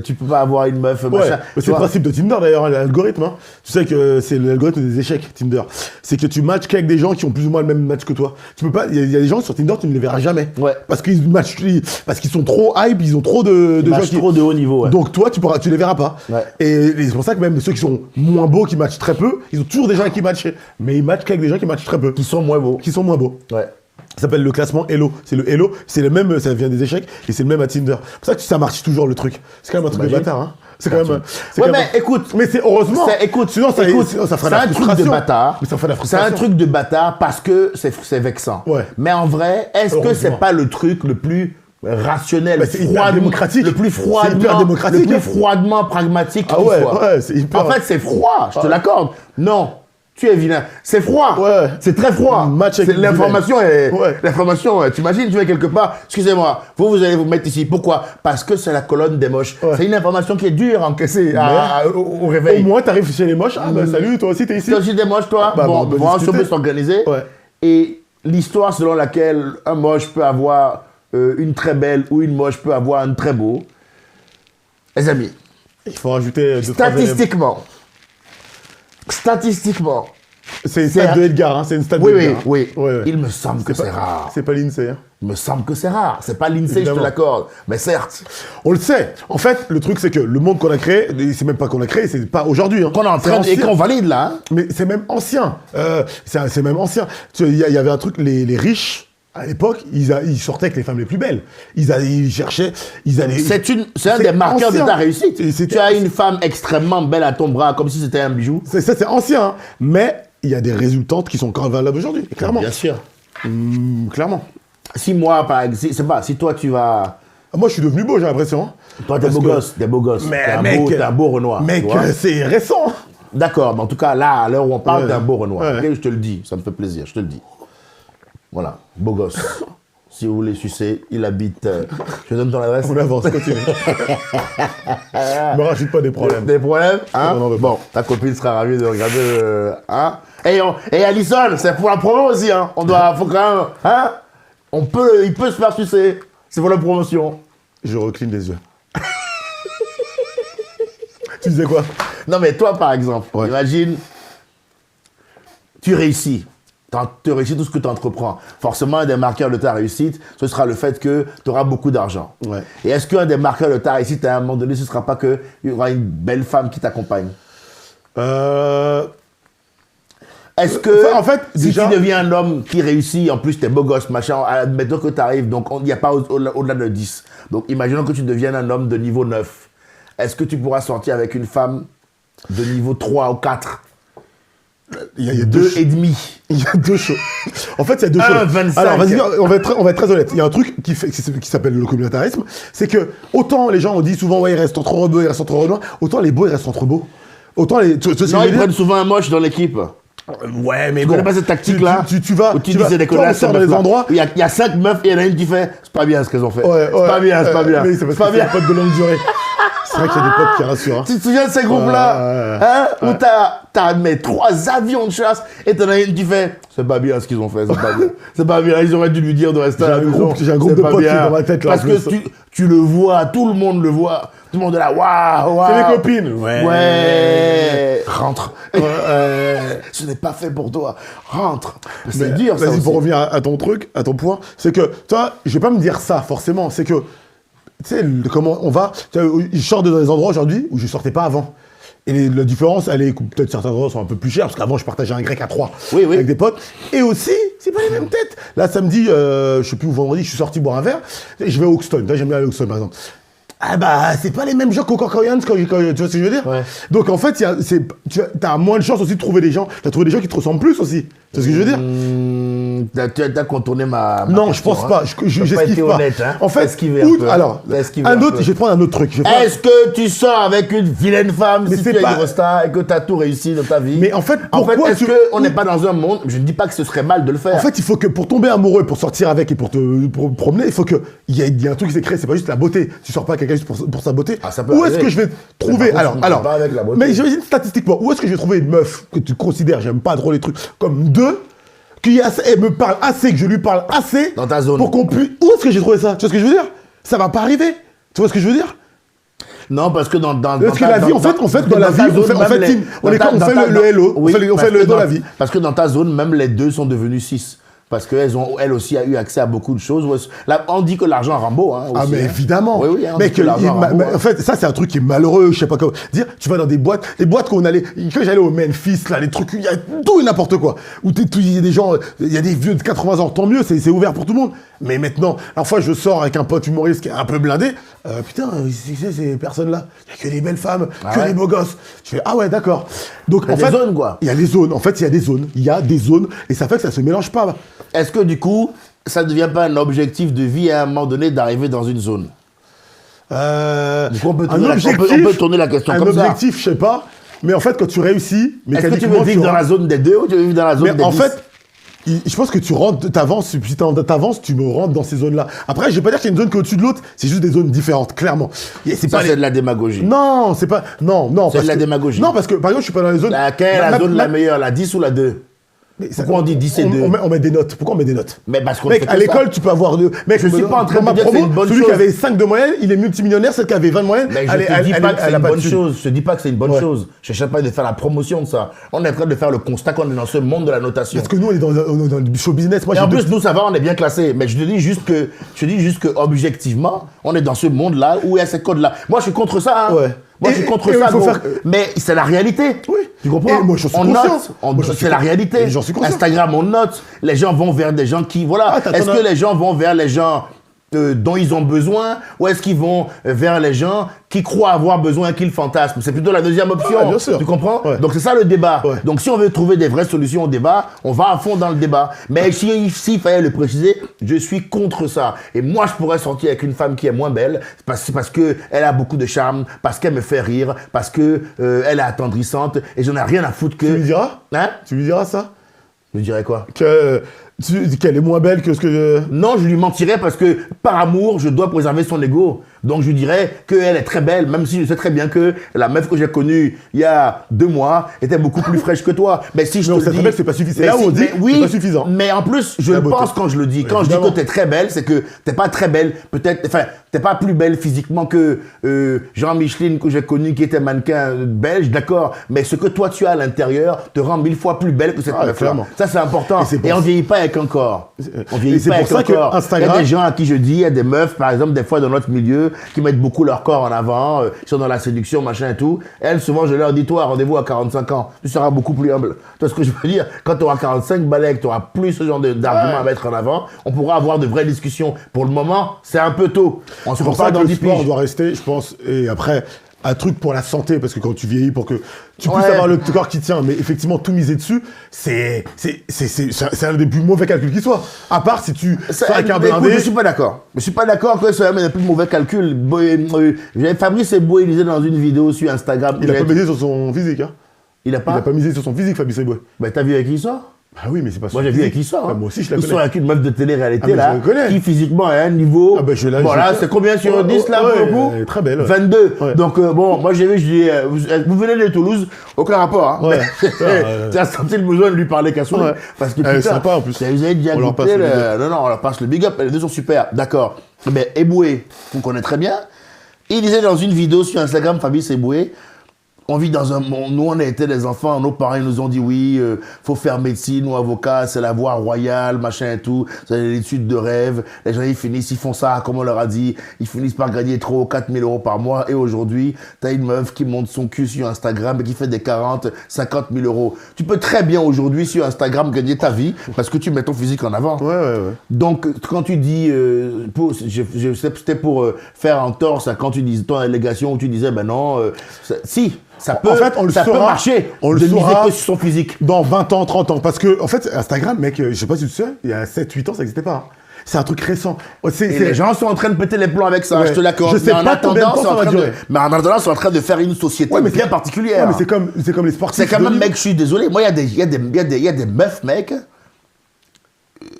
tu peux pas avoir une meuf, machin. C'est le principe de Tinder d'ailleurs, l'algorithme. Hein. Tu sais que c'est l'algorithme des échecs, Tinder. C'est que tu matches qu'avec des gens qui ont plus ou moins le même match que toi. Tu peux pas. Il y a des gens sur Tinder, tu ne les verras jamais. Ouais. Parce qu'ils sont trop hype, ils ont trop de gens qui... trop de haut niveau. Ouais. Donc toi, tu les verras pas. Ouais. Et c'est pour ça que même ceux qui sont moins beaux, qui matchent très peu, ils ont toujours des gens qui matchent. Mais ils matchent qu'avec des gens qui matchent très peu. Qui sont moins beaux. Ouais. Ça s'appelle le classement Hello. C'est le Hello, c'est le même, ça vient des échecs, et c'est le même à Tinder. C'est pour ça que ça marche toujours le truc. C'est quand même un truc de bâtard, hein. C'est quand même. Écoute. Mais c'est heureusement. Sinon, ça ferait de la frustration. C'est un truc de bâtard. Mais ça ferait de la frustration. C'est un truc de bâtard parce que c'est vexant. Ouais. Mais en vrai, est-ce que c'est pas le truc le plus rationnel, c'est hyper démocratique. Le plus froidement pragmatique qu'il soit. Ouais, c'est hyper... En fait, c'est froid, je te l'accorde. Non, tu es vilain. C'est froid. Ouais. C'est très froid. L'information est... L'information, t'imagines, tu vas quelque part, excusez-moi, vous allez vous mettre ici. Pourquoi? Parce que c'est la colonne des moches. Ouais. C'est une information qui est dure à encaisser au réveil. Au moins, t'arrives chez les moches. Ah bah salut, toi aussi, t'es ici. Toi aussi, des moches, toi. Bon, on peut s'organiser. Ouais. Et l'histoire selon laquelle un moche peut avoir... une très belle ou une moche peut avoir un très beau. Les amis, il faut rajouter statistiquement, c'est une stat de Edgar, hein, c'est une stat de Edgar. Oui. Il me semble que c'est rare. C'est pas l'INSEE. Hein. Il me semble que c'est rare. C'est pas l'INSEE, je te l'accorde. Mais certes. On le sait. En fait, le truc, c'est que le monde qu'on a créé, c'est même pas qu'on a créé, c'est pas aujourd'hui. Hein. Qu'on est en train et qu'on valide là. Hein. Mais c'est même ancien. C'est même ancien. Il y avait un truc, les riches À l'époque, ils sortaient avec les femmes les plus belles. Ils cherchaient, ils allaient... C'est un des marqueurs ancien. de ta réussite. Et Tu as une femme extrêmement belle à ton bras, comme si c'était un bijou. Ça, c'est ancien, hein. Mais il y a des résultantes qui sont encore valables aujourd'hui, clairement. Bien sûr. Clairement. Si moi, par exemple, c'est pas, si toi tu vas... Moi, je suis devenu beau, j'ai l'impression. Toi, t'es beau gosse, t'es beau gosse. Mais T'es un beau Renoir. Mec, tu vois. c'est récent. D'accord, mais en tout cas, là, à l'heure où on parle, Ouais. t'es un beau Renoir. Ouais. Ok, je te le dis, ça me fait plaisir, je te le dis. Voilà, beau gosse. Si vous voulez sucer, il habite... je donne ton adresse. On avance, continue. Me rajoute pas des problèmes. Des problèmes, hein? Non, non, Bon, ta copine sera ravie de regarder, hein? Et Alison, c'est pour la promo aussi, hein? Faut quand même, hein? Il peut se faire sucer. C'est pour la promotion. Je recline les yeux. Tu disais quoi? Non, mais toi, par exemple, Ouais. imagine, tu réussis. Tu réussis tout ce que tu entreprends. Forcément, un des marqueurs de ta réussite, ce sera le fait que tu auras beaucoup d'argent. Ouais. Et est-ce qu'un des marqueurs de ta réussite, à un moment donné, ce ne sera pas qu'il y aura une belle femme qui t'accompagne? Est-ce que, en fait, si déjà- tu deviens un homme qui réussit, en plus, t'es beau gosse, machin, admettons que tu arrives, donc il n'y a pas au-delà de 10. Donc, imaginons que tu deviennes un homme de niveau 9. Est-ce que tu pourras sortir avec une femme de niveau 3 ou 4? Il y a 2 et demi. Il y a deux choses. En fait, il y a deux choses. 1,25. Alors, vas-y, on va être très honnête. Il y a un truc qui s'appelle le communautarisme. C'est que, autant les gens ont dit souvent, ouais, ils restent entre beaux, ils restent entre renois, autant les beaux, ils restent entre beaux. Autant les. Tu sais ce que Non, je veux ils dire prennent souvent un moche dans l'équipe. Ouais, mais Tu bon. connais pas cette tactique-là? Tu vas. Où tu dis c'est des toi, on connasses. sort dans les endroits. Il y a 5 meufs et il y en a une qui fait c'est pas bien ce qu'elles ont fait. Ouais, c'est pas bien, c'est pas bien. Mais c'est parce pas que c'est bien. des potes de longue durée. C'est vrai qu'il y a des potes qui rassurent. Hein. Tu te souviens de ces groupes-là hein, où t'as mais 3 avions de chasse et t'en as une qui fait c'est pas bien ce qu'ils ont fait, c'est pas bien. C'est pas bien, ils auraient dû lui dire de rester à la maison. J'ai un groupe C'est de pas potes qui est bien. dans ma tête, là, Parce en que plus. tu le vois, tout le monde le voit. Tout le monde est là, waouh, waouh. C'est mes copines. Ouais. Rentre. Ce n'est pas fait pour toi. Rentre. C'est dur, ça Vas-y, aussi. pour revenir à ton truc, à ton point, c'est que, toi, je vais pas me dire ça, forcément. C'est que, tu sais, comment on va. Je sors dans des endroits aujourd'hui où je sortais pas avant. Et la différence, elle est peut-être certains endroits sont un peu plus chers, parce qu'avant, je partageais un grec à 3 Oui, oui. avec des potes. Et aussi, c'est pas les mêmes têtes. Là, samedi, je sais plus où, vendredi, je suis sorti boire un verre. Et je vais au Hoxton. J'aime bien aller au Hoxton, par exemple. Ah bah, c'est pas les mêmes gens qu'au Corcoran, tu vois ce que je veux dire? Ouais. Donc en fait, tu as moins de chances aussi de trouver des gens. Tu as trouvé des gens qui te ressemblent plus aussi. Tu vois ce que je veux dire? T'as contourné ma Non, je question, pense pas. T'as J'esquive été pas. honnête, hein. En T'as fait, esquivé un peu. alors, T'as esquivé un un autre, peu. je vais prendre un autre truc. Je vais prendre- Est-ce que tu sors avec une vilaine femme Mais si c'est tu es pas- Eurostar et que tu as tout réussi dans ta vie? Mais en fait, pourquoi est-ce qu'on n'est pas dans un monde, je ne dis pas que ce serait mal de le faire. En fait, il faut que pour tomber amoureux, pour sortir avec et pour promener, il faut qu'il y ait un truc qui s'est créé. C'est pas juste la beauté. Tu sors pas avec quelqu'un juste pour sa beauté. Ah, ça peut Où est-ce arriver. que je vais trouver Mais par contre, Alors, tu ne parles pas avec la beauté. mais j'imagine statistiquement, où est-ce que je vais trouver une meuf que tu considères, j'aime pas trop les trucs, comme deux, qui elle me parle assez, que je lui parle assez, Dans ta zone. pour qu'on puisse. Où est-ce que j'ai trouvé ça? Tu vois ce que je veux dire? Ça va pas arriver. Tu vois ce que je veux dire? Non, parce que dans Parce que la vie, en fait, dans la vie, on fait le hello, on fait le dans la vie. Parce que dans ta zone, même les deux sont devenus 6. Parce qu'elles ont, elle aussi a eu accès à beaucoup de choses. Là, on dit que l'argent rend beau. Hein, aussi, Ah mais hein. évidemment. Oui, oui, on Mec, dit que l'argent rend beau, hein. en fait, ça c'est un truc qui est malheureux, je sais pas comment dire. Tu vas dans des boîtes qu'on allait, quand j'allais au Memphis, là, les trucs, il y a tout et n'importe quoi. Où il y a des gens, il y a des vieux de 80 ans, tant mieux, c'est ouvert pour tout le monde. Mais maintenant, la fois je sors avec un pote humoriste qui est un peu blindé, putain, c'est ces personnes-là, il y a que des belles femmes, que ouais. des beaux gosses. Je fais ah ouais, d'accord. Donc Il y a en des fait, zones, quoi. il y a des zones. En fait, il y a des zones, et ça fait que ça se mélange pas. Est-ce que du coup, ça ne devient pas un objectif de vie à un moment donné d'arriver dans une zone? Du coup, on peut tourner la question un comme ça. objectif, je sais pas. Mais en fait, quand tu réussis, Est-ce que tu mécaniquement, veux vivre dans la zone des 2 ou tu veux vivre dans la zone Mais des en 10? fait, je pense que tu rentres, t'avances, si t'avances, tu me rentres dans ces zones-là. Après, je vais pas dire qu'il y a une zone qui est au-dessus de l'autre, c'est juste des zones différentes, clairement. Et c'est Ça, pas c'est de la démagogie. Non, c'est pas. Non. C'est parce de la que- démagogie. Non, parce que par exemple, je suis pas dans les zones. Laquelle est la zone la meilleure, la 10 ou la 2? Pourquoi on dit 10 et 2? On met des notes. Pourquoi on met des notes? Mais parce qu'on Mec, fait à que l'école, ça. tu peux avoir deux. Mec, Je suis pas en train de dans ma dire que c'est promo, une bonne celui chose. qui avait 5 de moyenne, il est multimillionnaire, celui qui avait 20 de moyenne, Mais je te dis pas que c'est elle a une pas bonne de thune. chose. Je te dis pas que c'est une bonne Ouais. chose. Je cherche pas de faire la promotion de ça. On est en train de faire le constat qu'on est dans ce monde de la notation. Parce que nous, on est dans le show business. Moi, Et en j'ai plus, nous, ça va, on est bien classés. Mais je te dis juste que, objectivement, on est dans ce monde-là où il y a ces codes-là. Moi, je suis contre ça. Hein. Ouais. Moi, je suis contre et ça, il faut gros. faire- Mais c'est la réalité. Oui. Tu comprends? Et moi, j'en suis on conscient. note. Moi, j'en suis C'est la réalité. et j'en suis conscient. Instagram, on note. Les gens vont vers des gens qui... Voilà. Ah, Est-ce que les gens vont vers les gens dont ils ont besoin, ou est-ce qu'ils vont vers les gens qui croient avoir besoin et qu'ils fantasment? C'est plutôt la deuxième option. Ouais, bien sûr. Tu comprends? Ouais. Donc c'est ça le débat. Ouais. Donc si on veut trouver des vraies solutions au débat, on va à fond dans le débat. Mais s'il fallait le préciser, je suis contre ça. Et moi, je pourrais sortir avec une femme qui est moins belle parce que elle a beaucoup de charme, parce qu'elle me fait rire, parce que elle est attendrissante, et j'en ai rien à foutre que... Tu lui diras Hein? Tu lui diras ça Je dirais quoi? Qu'elle est moins belle que ce que... Non, je lui mentirais parce que par amour, je dois préserver son ego. Donc je dirais qu'elle est très belle, même si je sais très bien que la meuf que j'ai connue il y a 2 mois était beaucoup plus fraîche que toi. Mais si je Non, te c'est le très dis... belle, c'est pas suffisant. Mais C'est là où on dit, mais oui, c'est pas suffisant. Mais en plus, je La le beauté. pense quand je le dis. Quand je dis Évidemment. que t'es très belle, c'est que t'es pas très belle, peut-être... Enfin, t'es pas plus belle physiquement que Jean-Micheline que j'ai connu qui était mannequin belge, d'accord. Mais ce que toi tu as à l'intérieur te rend 1000 fois plus belle que cette Ah, meuf-là. clairement. Ça, c'est important. Et c'est pour Et on ça- vieillit pas avec un corps. On Et vieillit c'est pas pour avec ça un que corps. Instagram- Il y a des gens à qui je dis, il y a des meufs, par exemple, des fois dans notre milieu, qui mettent beaucoup leur corps en avant, ils sont dans la séduction, machin et tout. Elles, souvent, je leur dis, toi, rendez-vous à 45 ans, tu seras beaucoup plus humble. Tu vois ce que je veux dire? Quand tu auras 45 balais, que tu auras plus ce genre d'arguments à mettre en avant, on pourra avoir de vraies discussions. Pour le moment, c'est un peu tôt. On se C'est pour reparle ça que dans le 10 sport piges. doit rester, je pense, et après, un truc pour la santé, parce que quand tu vieillis, pour que tu puisses Ouais. avoir le corps qui tient, mais effectivement, tout miser dessus, c'est un des plus mauvais calculs qui soit. À part si tu fais avec un Écoute, blindé. je suis pas d'accord. Je suis pas d'accord que c'est un des plus mauvais calculs. Fabrice Eboué disait dans une vidéo sur Instagram. Il a pas misé sur son physique, hein. Il a Il pas. a pas misé sur son physique, Fabrice Eboué. Bah, t'as vu avec qui il sort? Ah oui, mais c'est pas Moi, j'ai vu avec qui il sort. Ah, hein. moi aussi, je la Il connais. sort avec une meuf de télé-réalité, Ah, mais là, je la connais. qui physiquement a un niveau. Ah, bah, je l'ai- bon, je là, l'ai- c'est combien sur Ouais, 10, là, ouais, pour le coup? elle est très belle, ouais. 22. Ouais. Donc, bon, moi, j'ai vu, je dis, vous venez de Toulouse, aucun rapport, hein. Ouais. Tu as senti le besoin de lui parler qu'à soi. Ouais. Parce que, Elle est putain, sympa, en plus. Vous avez déjà On leur goûté passe le big up. Non, on leur passe le big up. Les deux sont super. D'accord. Mais Eboué, qu'on connaît très bien, il disait dans une vidéo sur Instagram, Fabrice Eboué, on vit dans un monde, nous on a été des enfants, nos parents ils nous ont dit oui, faut faire médecine ou avocat, c'est la voie royale, machin et tout, c'est l'étude de rêve, les gens ils finissent, ils font ça, comme on leur a dit, ils finissent par gagner 3 ou 4 000 euros par mois, et aujourd'hui, t'as une meuf qui monte son cul sur Instagram et qui fait des 40, 50 000 euros. Tu peux très bien aujourd'hui sur Instagram gagner ta vie, parce que tu mets ton physique en avant. Ouais. Donc, quand tu dis, c'était pour faire un torse à quand tu dis ton allégation où tu disais, ben non, si, ça peut, En fait, on le ça peut saura. marcher On le de miser saura. que sur son physique. Dans 20 ans, 30 ans. Parce que, en fait, Instagram, mec, je sais pas si tu sais, il y a 7-8 ans, ça n'existait pas. C'est un truc récent. Et les gens sont en train de péter les plombs avec ça, Ouais. je te l'accorde. Je sais Mais en pas combien de attendant, temps c'est ça en va train de- durer. mais en attendant, c'est en train de faire une société Ouais, mais bien c'est- particulière. Ouais, mais c'est comme les sportifs. C'est quand de même, niveau. mec, je suis désolé. Moi, il y a des meufs, mec.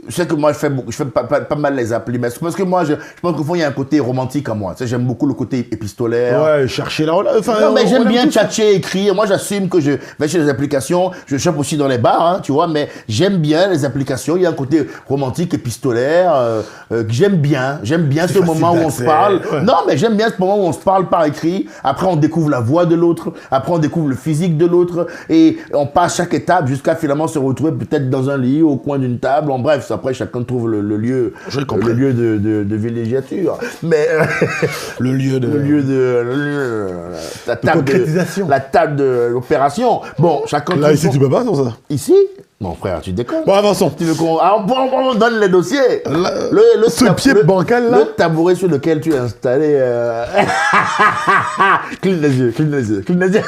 Je sais que moi, je fais pas mal les applis, mais c'est parce que moi, je pense qu'au fond, il y a un côté romantique en moi. Tu sais, j'aime beaucoup le côté épistolaire. Ouais, chercher la relation. Enfin, Non, mais j'aime on bien aime tout ça. tchatcher, écrire. Moi, j'assume que je vais chez les applications. Je chope aussi dans les bars, hein, tu vois. Mais j'aime bien les applications. Il y a un côté romantique, épistolaire, que j'aime bien. J'aime bien ce facile moment où on se d'accès, parle. ouais. Non, mais j'aime bien ce moment où on se parle par écrit. Après, on découvre la voix de l'autre. Après, on découvre le physique de l'autre. Et on passe chaque étape jusqu'à finalement se retrouver peut-être dans un lit, au coin d'une table. En bref, après, chacun trouve le lieu, J'ai compris. le lieu de villégiature. Mais Le lieu de. la table concrétisation. la table de l'opération. Bon, chacun Là, trouve ici, son- tu peux pas sur ça. Ici Mon frère, tu déconnes. Bon, avançons. Tu veux qu'on... Alors, on donne les dossiers. Ce pied bancal, là. Le tabouret sur lequel tu es installé. Cligne les yeux, cligne les yeux, cligne les yeux.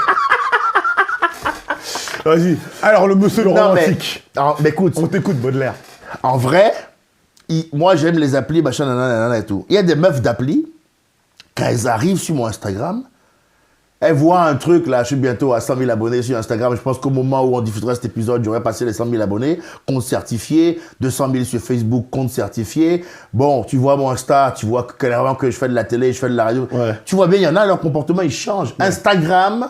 Vas-y. Alors, le monsieur le Non, mais, romantique. mais écoute, On t'écoute, Baudelaire. en vrai, moi j'aime les applis, machin, nanana et tout. Il y a des meufs d'appli, quand elles arrivent sur mon Instagram, elles voient un truc, là, je suis bientôt à 100 000 abonnés sur Instagram. Je pense qu'au moment où on diffusera cet épisode, j'aurai passé les 100 000 abonnés, compte certifié, 200 000 sur Facebook, compte certifié. Bon, tu vois mon Insta, tu vois clairement que je fais de la télé, je fais de la radio. Ouais. Tu vois bien, il y en a, leur comportement, il change. Instagram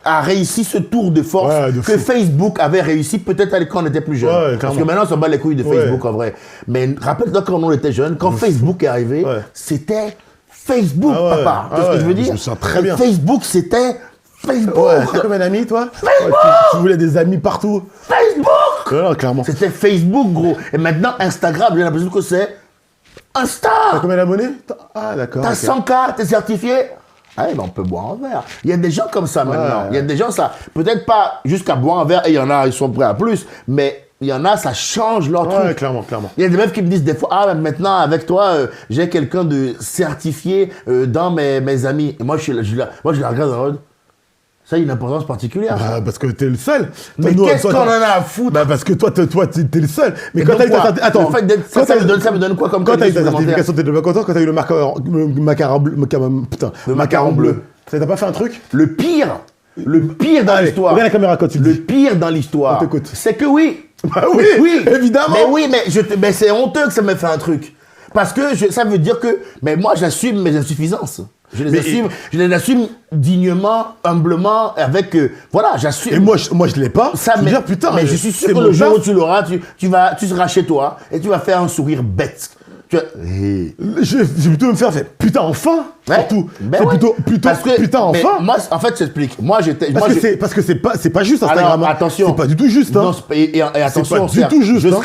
a réussi ce tour de force Ouais, de que fou. Facebook avait réussi peut-être quand on était plus jeune. Ouais, Parce clairement. que maintenant, on s'en bat les couilles de Ouais. Facebook en vrai. Mais rappelle-toi quand on était jeune, quand Facebook est arrivé, Ouais. c'était Facebook, Ah ouais. papa. Tu vois Ah ce que je veux ouais, dire? je me sens très bien. Facebook, c'était Facebook. Ouais, t'as combien d'amis, toi? Ouais, tu voulais des amis partout. Facebook! Ouais, non, clairement. C'était Facebook, gros. Et maintenant, Instagram, j'ai l'impression que c'est T'as Insta. combien d'abonnés? Ah, d'accord. T'as ok. 100K, t'es certifié. Ah ouais, mais on peut boire un verre. Il y a des gens comme ça maintenant. Ouais. Il y a des gens, ça, peut-être pas jusqu'à boire un verre, et il y en a, ils sont prêts à plus, mais il y en a, ça change leur Ouais, truc. clairement. Il y a des meufs qui me disent des fois, ah, maintenant, avec toi, j'ai quelqu'un de certifié dans mes amis. Et moi, je la regarde en mode, ça a une importance particulière. Bah, parce que t'es le seul. Mais Toi, qu'est-ce toi, qu'on en t'as- a à foutre? Bah, parce que toi, t'es le seul. Mais Et quand donc t'as eu quoi ta... Attends. Le fait d'être- Quand ça t'as- me donne quoi comme Quand t'as eu ta qualité supplémentaire? certification, t'étais pas content. Quand t'as eu le macaron bleu. Putain. Le macaron bleu. Ça t'a pas fait un truc? Le pire dans Allez, l'histoire. regarde la caméra quand tu le Le dis. pire dans l'histoire. On t'écoute. C'est que oui. Bah oui, évidemment. Mais oui, mais c'est honteux que ça me fait un truc. Parce que ça veut dire que, mais moi j'assume mes insuffisances. Je les assume dignement, humblement, avec, voilà, j'assume. Et moi, je l'ai pas. Ça, je veux mais, dire, putain. mais je suis sûr c'est que mon le jour où taf. tu l'auras, tu seras chez toi et tu vas faire un sourire bête. Je vais plutôt me faire, putain, enfin. Ouais. Surtout. Ben C'est ouais. plutôt, Parce que- putain, mais enfin. Moi, en fait, j'explique. Parce que c'est pas juste Instagram. Alors, hein. attention. C'est pas du tout juste. Hein. Non, et attention, pas du tout juste, je hein.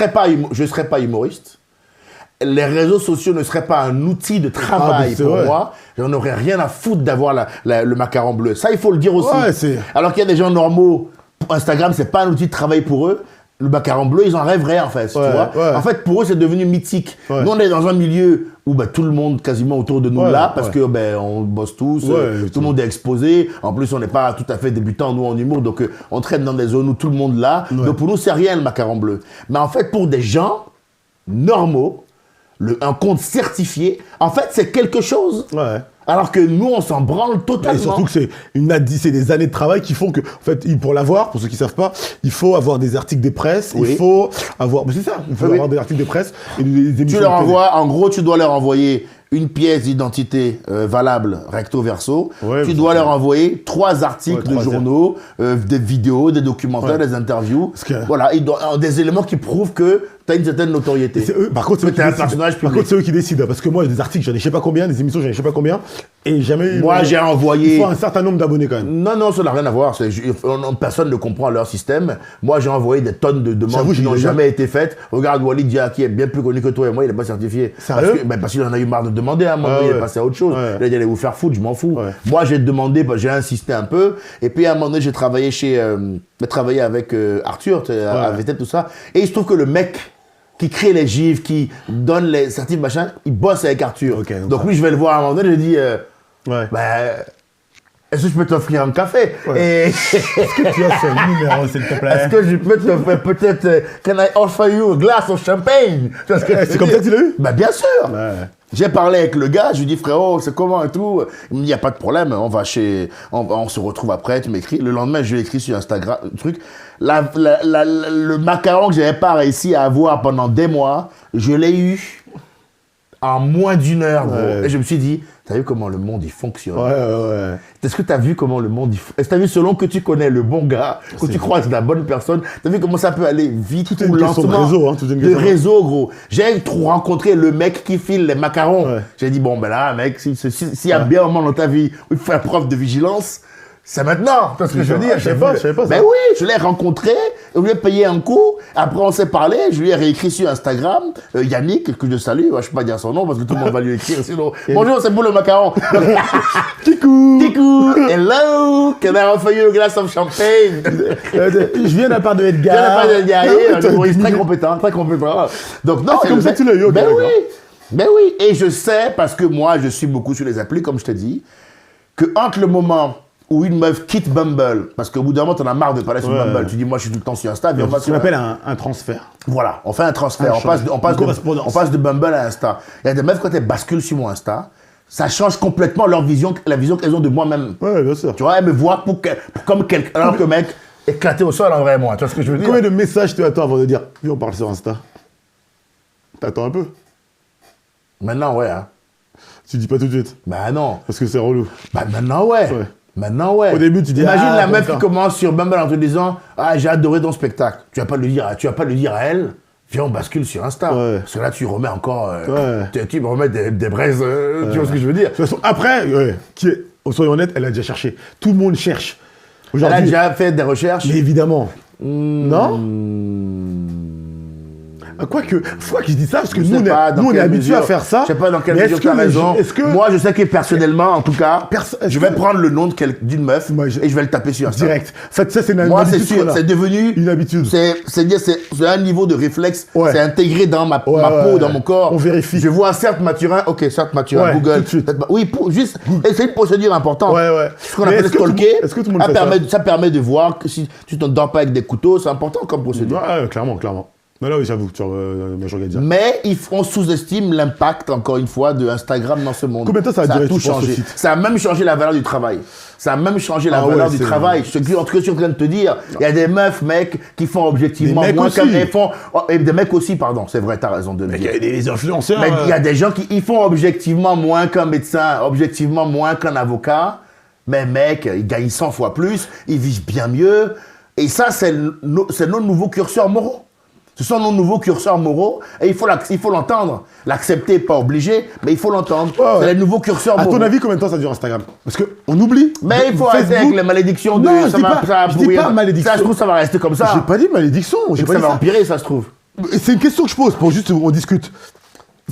je serais pas humoriste. Les réseaux sociaux ne seraient pas un outil de travail mais c'est pour vrai. moi. J'en aurais rien à foutre d'avoir le macaron bleu. Ça, il faut le dire aussi. Ouais, c'est- Alors qu'il y a des gens normaux, Instagram, c'est pas un outil de travail pour eux. Le macaron bleu, ils en rêveraient en fait, tu Ouais, vois. ouais. En fait, pour eux, c'est devenu mythique. Ouais. Nous, on est dans un milieu où tout le monde quasiment autour de nous Ouais, là, parce ouais. que on bosse tous, Ouais, tout le monde est exposé. En plus, on n'est pas tout à fait débutant nous en humour, donc on traîne dans des zones où tout le monde là. Ouais. Donc pour nous, c'est rien le macaron bleu. Mais en fait, pour des gens normaux, un compte certifié, en fait, c'est quelque chose. Ouais. Alors que nous, on s'en branle totalement. Et surtout que c'est des années de travail qui font que, en fait, pour l'avoir, pour ceux qui savent pas, il faut avoir des articles de presse, Oui. il faut avoir, c'est ça, il faut Oui, avoir oui. des articles de presse et des émissions Tu leur de télé. envoies, en gros, tu dois leur envoyer une pièce d'identité valable recto verso. Ouais, tu mais dois c'est leur ça. envoyer 3 articles Ouais, de 3 journaux, des vidéos, des documentaires, Ouais. des interviews. Parce que- Voilà, des éléments qui prouvent que tu as une certaine notoriété. C'est eux, par contre, c'est eux Que qui t'es un décident. personnage Par public. contre, c'est eux qui décident. Parce que moi, j'ai des articles, j'en ai je sais pas combien, des émissions, j'en ai je sais pas combien. Et jamais. Moi, j'ai envoyé- Il faut un certain nombre d'abonnés quand même. Non, ça n'a rien à voir. Personne ne comprend leur système. Moi, j'ai envoyé des tonnes de demandes J'avoue, qui j'ai n'ont eu jamais été faites. Regarde Walid Dia, qui est bien plus connu que toi et moi, il n'est pas certifié. Sérieux Parce qu'il en a eu marre de demander. À un moment Ah donné, il est ouais. passé à autre chose. Ouais. Il a dit, allez vous faire foutre, je m'en fous. Ouais. Moi, j'ai demandé, j'ai insisté un peu. Et puis, à un moment donné, j'ai travaillé avec Arthur, à VTEP, tout ça. Et il se trouve que le mec qui crée les gifs, qui donne les certifs, machin, il bosse avec Arthur. Ok, donc donc lui, je vais le voir à un moment donné, je lui dis, Ouais. est-ce que je peux t'offrir un café? Ouais. Et Est-ce que tu as ce numéro, s'il te est-ce plaît? que je peux t'offrir peut-être, can I offer you a glass of champagne? Tu vois ce que je veux C'est comme dire? ça que tu l'as eu? Bah bien sûr. Ouais. J'ai parlé avec le gars, je lui dis frérot, c'est comment et tout. Il me dit, y a pas de problème, on se retrouve après, tu m'écris. Le lendemain, je lui ai écrit sur Instagram, truc. Le macaron que j'avais pas réussi à avoir pendant des mois, je l'ai eu en moins d'1 heure, gros. Ouais. Et je me suis dit, t'as vu comment le monde il fonctionne? Ouais. Est-ce que tu as vu comment le monde... Est-ce que tu as vu selon que tu connais le bon gars, que tu croises la bonne personne, tu as vu comment ça peut aller vite Tout est ou une question de lentement? réseau, hein, tout est une De question de- réseau, gros. J'ai rencontré le mec qui file les macarons. Ouais. J'ai dit, bon, ben là, mec, s'il y a bien un moment dans ta vie où il faut faire preuve de vigilance, c'est maintenant. Tu vois ce que je veux dire? Je savais pas ça. Ben oui, je l'ai rencontré, je lui ai payé un coup, après on s'est parlé, je lui ai réécrit sur Instagram, Yannick, que je salue, je ne peux pas dire son nom parce que tout le monde va lui écrire, sinon, bonjour, c'est pour le macaron. Kikou! Kikou, hello, can I offer you a glass of champagne? Je viens de la part de Edgar. Je n'ai pas de Ah, un putain, humoriste très dis- compétent, très compétent. Donc non, c'est comme ça que tu l'as eu, ok, Ben d'accord. oui, ben oui. Et je sais, parce que moi, je suis beaucoup sur les applis, comme je t'ai dit, que entre le moment où une meuf quitte Bumble, parce qu'au bout d'un moment, t'en as marre de parler sur Ouais. Bumble, tu dis, moi, je suis tout le temps sur Insta, viens, on va Ce qu'on sur... appelle un transfert. Voilà, on fait un transfert, Un on passe une correspondance. on passe de Bumble à Insta. Il y a des meufs, quand elles basculent sur mon Insta, ça change complètement la vision qu'elles ont de moi-même. Ouais, bien sûr. Tu vois, elles me voient comme quelqu'un, alors que mec, éclaté au sol en vrai, moi. Tu vois ce que je veux dire? Combien de messages tu attends avant de dire viens, on parle sur Insta? T'attends un peu. Maintenant, ouais. Hein. Tu dis pas tout de suite. Bah non. Parce que c'est relou. Bah maintenant, ouais. Ouais. Maintenant, ouais. Au début, tu dis, Imagine ah, la meuf comme qui ça. commence sur Bumble en te disant, ah, j'ai adoré ton spectacle. Tu vas pas lui dire à elle, viens, on bascule sur Insta. Ouais. Parce que là, tu remets encore, Ouais. tu me remets des braises, tu vois ce que je veux dire? De toute façon, après, soyons honnêtes, elle a déjà cherché. Tout le monde cherche. Elle a Aujourd'hui, déjà fait des recherches. mais évidemment. Non Quoique je dis ça, parce que Je nous, sais pas dans on est quelle habitués mesure. à faire ça. Je sais pas dans quelle mais mesure tu as raison. Moi, je sais que personnellement, en tout cas, est-ce je vais que- prendre le nom d'une meuf Moi, et je vais le taper sur Insta. direct. Ça, c'est une Moi, c'est habitude sûr, qu'on a. c'est devenu Une habitude. C'est un niveau de réflexe, Ouais. c'est intégré dans ma peau, ouais. dans mon corps. On vérifie. Je vois certes Mathurin, ok, certes Mathurin, Ouais, Google. tout de suite. Oui, juste, et c'est une procédure importante. Ouais. Ce qu'on Mais appelle est-ce que tout le stalker, monde- est-ce que tout le monde fait ça ça permet de voir que si tu ne dors pas avec des couteaux, c'est important comme procédure. Ouais, clairement. Non, là, oui, j'avoue, je regarde ça. Mais on sous-estime l'impact, encore une fois, de Instagram dans ce monde. Combien de temps ça a duré, tout tu penses, changé. ce site Ça a même changé la valeur du travail. Ça a même changé la Ah valeur ouais, du c'est travail. En tout cas, je suis en train de te dire, il y a des meufs, mecs, qui font objectivement Des mecs moins aussi. et des mecs aussi, pardon, c'est vrai, t'as raison de le Il dire. y a des influenceurs. Mais il y a des gens qui ils font objectivement moins qu'un médecin, objectivement moins qu'un avocat. Mais mec, ils gagnent 100 fois plus, ils vivent bien mieux. Et ça, c'est nos nouveaux curseurs moraux. Ce sont nos nouveaux curseurs moraux et il faut l'entendre. L'accepter, pas obligé, mais il faut l'entendre. Ouais. C'est les nouveaux curseurs À moraux. ton avis, combien de temps ça dure Instagram? Parce qu'on oublie. Mais il faut arrêter avec les malédictions de... Non, je ça dis va- pas- ça va je dis pourrir. pas malédiction. Ça, je trouve, ça va rester comme ça. J'ai pas dit malédiction. J'ai pas Ça dit va ça. empirer, ça se trouve. C'est une question que je pose pour juste on discute.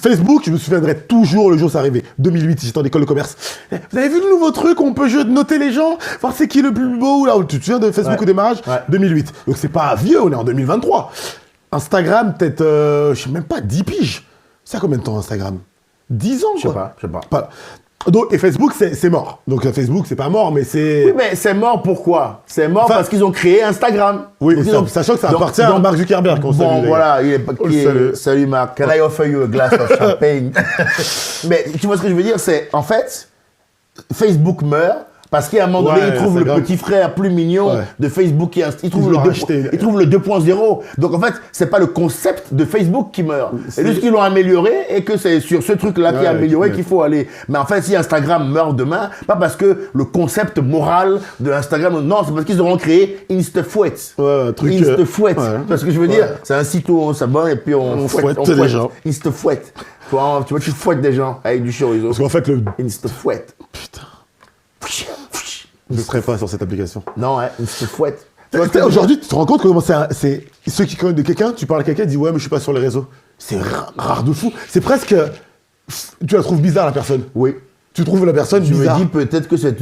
Facebook, je me souviendrai toujours le jour où ça arrivait. 2008, j'étais en école de commerce. Vous avez vu le nouveau truc, on peut noter les gens, voir c'est qui le plus beau, là, tu te souviens de Facebook Ouais. au démarrage Ouais. 2008. Donc c'est pas vieux, on est en 2023. Instagram, peut-être, je sais même pas, 10 piges. Ça a combien de temps Instagram 10 ans, Je quoi. sais pas. Donc, et Facebook, c'est mort. Donc Facebook, c'est pas mort, mais c'est... Oui, mais c'est mort pourquoi? C'est mort Enfin- parce qu'ils ont créé Instagram. Oui, Donc, sachant que ça appartient à Mark Zuckerberg, qu'on salue, Bon, d'ailleurs. voilà, il est pas... On le salue. Salut Marc, can I offer you a glass of champagne? Mais tu vois ce que je veux dire? C'est, en fait, Facebook meurt parce qu'à un moment donné, Ouais, il trouve le Instagram. petit frère plus mignon Ouais. de Facebook. Il trouve, Ils le l'ont 2 racheté. il trouve le 2.0. Donc en fait, c'est pas le concept de Facebook qui meurt. C'est juste qu'ils l'ont amélioré et que c'est sur ce truc-là qui est Ouais, amélioré ouais. qu'il faut aller. Mais en fait, si Instagram meurt demain, pas parce que le concept moral de Instagram, non, c'est parce qu'ils auront créé Instafouette. Ouais, un truc, Instafouette. ouais. Tu vois ce que je veux dire? C'est un site où on s'abonne et puis on fouette les gens. Instafouette. Tu vois, tu fouettes des gens avec du chorizo. Parce qu'en fait, Instafouette. Putain, je ne serai pas sur cette application. Non, hein, Instafouette. Tu vois ce que je veux dire? Aujourd'hui, tu te rends compte comment c'est ceux qui connaissent de quelqu'un, tu parles à quelqu'un, il dit ouais, mais je suis pas sur les réseaux. C'est rare de fou. C'est presque, tu la trouves bizarre la personne. Oui. Tu trouves la personne Je me bizarre. dis peut-être que c'est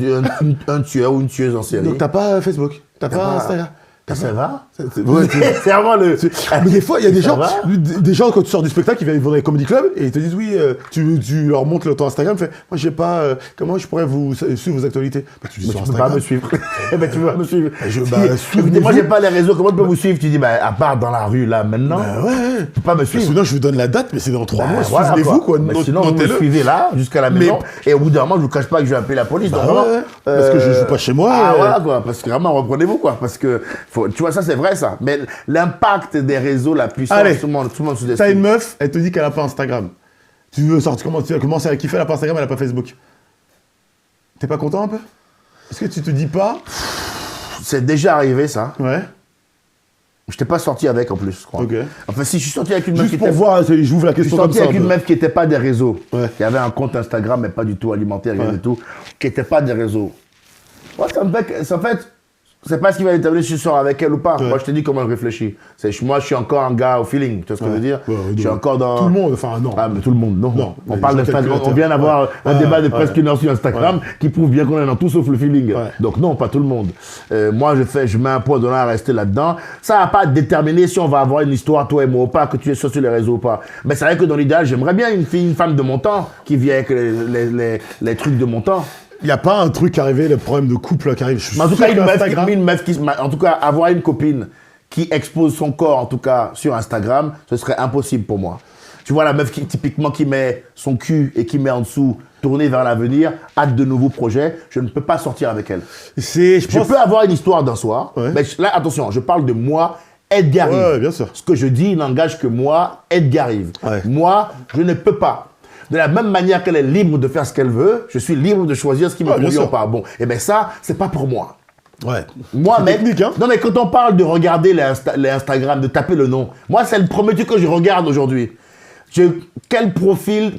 un tueur ou une tueuse en série. Donc t'as pas Facebook, t'as pas Instagram. Ça va? Ouais, C'est vraiment le... mais des fois, il y a des Ça gens, va des gens, quand tu sors du spectacle, ils vont dans les comedy clubs et ils te disent oui, tu leur montres ton Instagram, fais, moi j'ai pas, comment je pourrais vous suivre vos actualités? Bah, tu dis sur Tu peux Instagram. pas me suivre. Eh ben, tu peux pas me suivre. suivez-vous. Moi, j'ai pas les réseaux. Comment tu peux vous suivre? Tu dis, bah, à part dans la rue, là, maintenant. Ouais. Tu peux pas me suivre. Sinon, je vous donne la date, mais c'est dans 3 mois. Voilà, Souvenez-vous, quoi. Mais sinon, vous me Notez-le. suivez là, jusqu'à la Mais- maison. Et au bout d'un moment, je vous cache pas que je vais appeler la police. Bah donc, vraiment, ouais, parce que je joue pas chez moi, Ah, voilà, quoi. Parce que vraiment, reprenez-vous, quoi. Parce que, tu vois, ça, c'est vrai, ça. Mais l'impact des réseaux, la puissance, Allez. tout le monde T'as sous-estime. une meuf, elle te dit qu'elle a pas Instagram. Tu veux sortir, tu vas commencer à kiffer, elle a pas Instagram, elle a pas Facebook. T'es pas content un peu? Est-ce que tu te dis pas? C'est déjà arrivé, ça. Ouais. Je t'ai pas sorti avec, en plus, je crois. Ok. Enfin, si je suis sorti avec une meuf Juste qui pour était... voir, j'ouvre la Je suis question comme sorti ça. avec un une peu. meuf qui n'était pas des réseaux, Ouais. qui avait un compte Instagram, mais pas du tout alimentaire, rien Ouais. du tout, qui n'était pas des réseaux. Moi, ça me fait que, en fait, c'est pas ce qui va déterminer si je sors avec elle ou pas. Ouais. Moi, je te dis comment je réfléchis. Moi, je suis encore un gars au feeling, tu vois ce que je veux dire? Ouais, Je suis encore dans... Tout le monde, enfin non. Ah, mais tout le monde, non. Non, On mais parle les gens d'Instagram. On calculateurs. vient d'avoir Ouais. un débat de Ouais. presque une heure sur Instagram qui prouve bien qu'on est dans tout sauf le feeling. Ouais. Donc non, pas tout le monde. Moi, je mets un point d'honneur à rester là-dedans. Ça va pas déterminer si on va avoir une histoire, toi et moi, ou pas, que tu es sur les réseaux ou pas. Mais c'est vrai que dans l'idéal, j'aimerais bien une femme de mon temps qui vient avec les trucs de mon temps. Il n'y a pas un truc qui arrivé, le problème de couple qui arrive. Je suis Mais en tout sûr cas, qu'Instagram- une meuf qui, en tout cas, avoir une copine qui expose son corps, en tout cas, sur Instagram, ce serait impossible pour moi. Tu vois, la meuf qui, typiquement, qui met son cul et qui met en dessous, tourné vers l'avenir, hâte de nouveaux projets, je ne peux pas sortir avec elle. je Je pense... peux avoir une histoire d'un soir, Ouais. mais là, attention, je parle de moi, Edgar Yves. Ouais, bien sûr. Ce que je dis n'engage que moi, Edgar Yves. Ouais. Moi, je ne peux pas. De la même manière qu'elle est libre de faire ce qu'elle veut, je suis libre de choisir ce qui me Ouais, bien convient ou sûr. pas. Bon, et bien ça, c'est pas pour moi. Ouais. Moi, C'est mec, technique, hein. non mais quand on parle de regarder les Instagram, de taper le nom, moi c'est le premier truc que je regarde aujourd'hui.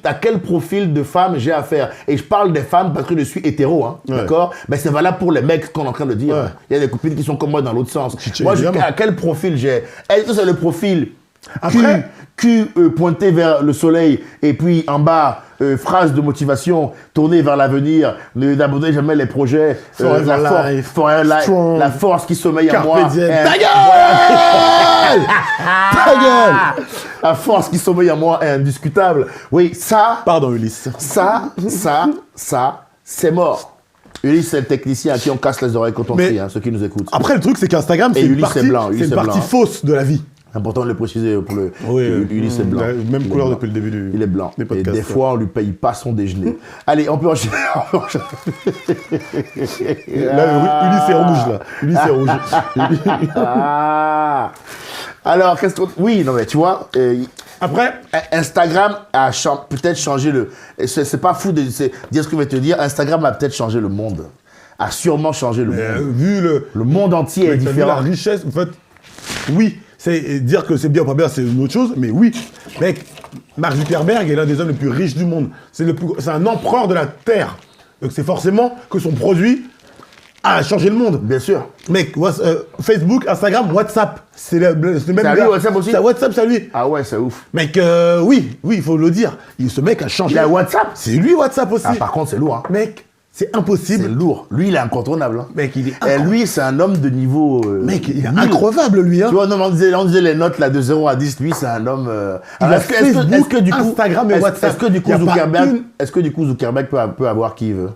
À quel profil de femme j'ai affaire? Et je parle des femmes parce que je suis hétéro, hein, Ouais. d'accord? Mais c'est valable pour les mecs qu'on est en train de dire. Ouais. Il y a des copines qui sont comme moi dans l'autre sens. Chiché, Moi, évidemment. à quel profil j'ai? Est-ce que c'est le profil Après- cul pointé vers le soleil et puis en bas, phrase de motivation, tournée vers l'avenir, n'abandonnez jamais les projets, Forever life, strong, la force qui sommeille en Carpe moi. diem. est- Ta gueule Ta gueule La force qui sommeille en moi est indiscutable. Oui, ça, Pardon, Ulysse. ça, c'est mort. Ulysse, c'est le technicien à qui on casse les oreilles quand on Mais- crie, hein, ceux qui nous écoutent. Après, le truc, c'est qu'Instagram, c'est une Ulysse, partie, c'est blanc, Ulysse, c'est une c'est partie blanc. fausse de la vie. Important de le préciser pour le. Ulysse est blanc. Même Il est couleur blanc. depuis le début du Il est blanc. des Et podcasts. des fois, on lui paye pas son déjeuner. Allez, on peut enchaîner. Là, Ulysse est rouge, là. Ulysse est rouge. Ah. Alors, qu'est-ce qu'on. Oui, non, mais tu vois, Après, Instagram a peut-être changé le. C'est pas fou de dire ce que je vais te dire. Instagram a peut-être changé le monde. A sûrement changé le monde. vu Le monde entier est t'as vu la différent. richesse, en fait, oui, c'est dire que c'est bien ou pas bien, c'est une autre chose, mais oui, mec, Mark Zuckerberg est l'un des hommes les plus riches du monde. C'est un empereur de la Terre. Donc c'est forcément que son produit a changé le monde. Bien sûr. Mec, Facebook, Instagram, WhatsApp, c'est le même C'est à lui, gars. WhatsApp aussi C'est à WhatsApp, c'est à lui. Ah ouais, c'est ouf. Mec, oui, il faut le dire. Ce mec a changé. Il a WhatsApp. C'est lui WhatsApp aussi. Ah, par contre, c'est lourd. Hein. Mec, c'est C'est impossible. lourd. Lui, il est incontournable. Hein. Mec, il est Et incroyable. lui, c'est un homme de niveau. Mec, il est 1000. increvable, lui. Hein. Tu vois, non, on disait les notes là de 0 à 10. Lui, c'est un homme. Il Alors, a Facebook, Instagram et WhatsApp. Est-ce que du coup, Il y a pas Zuckerberg, une- est-ce que du coup, Zuckerberg peut avoir qui il veut?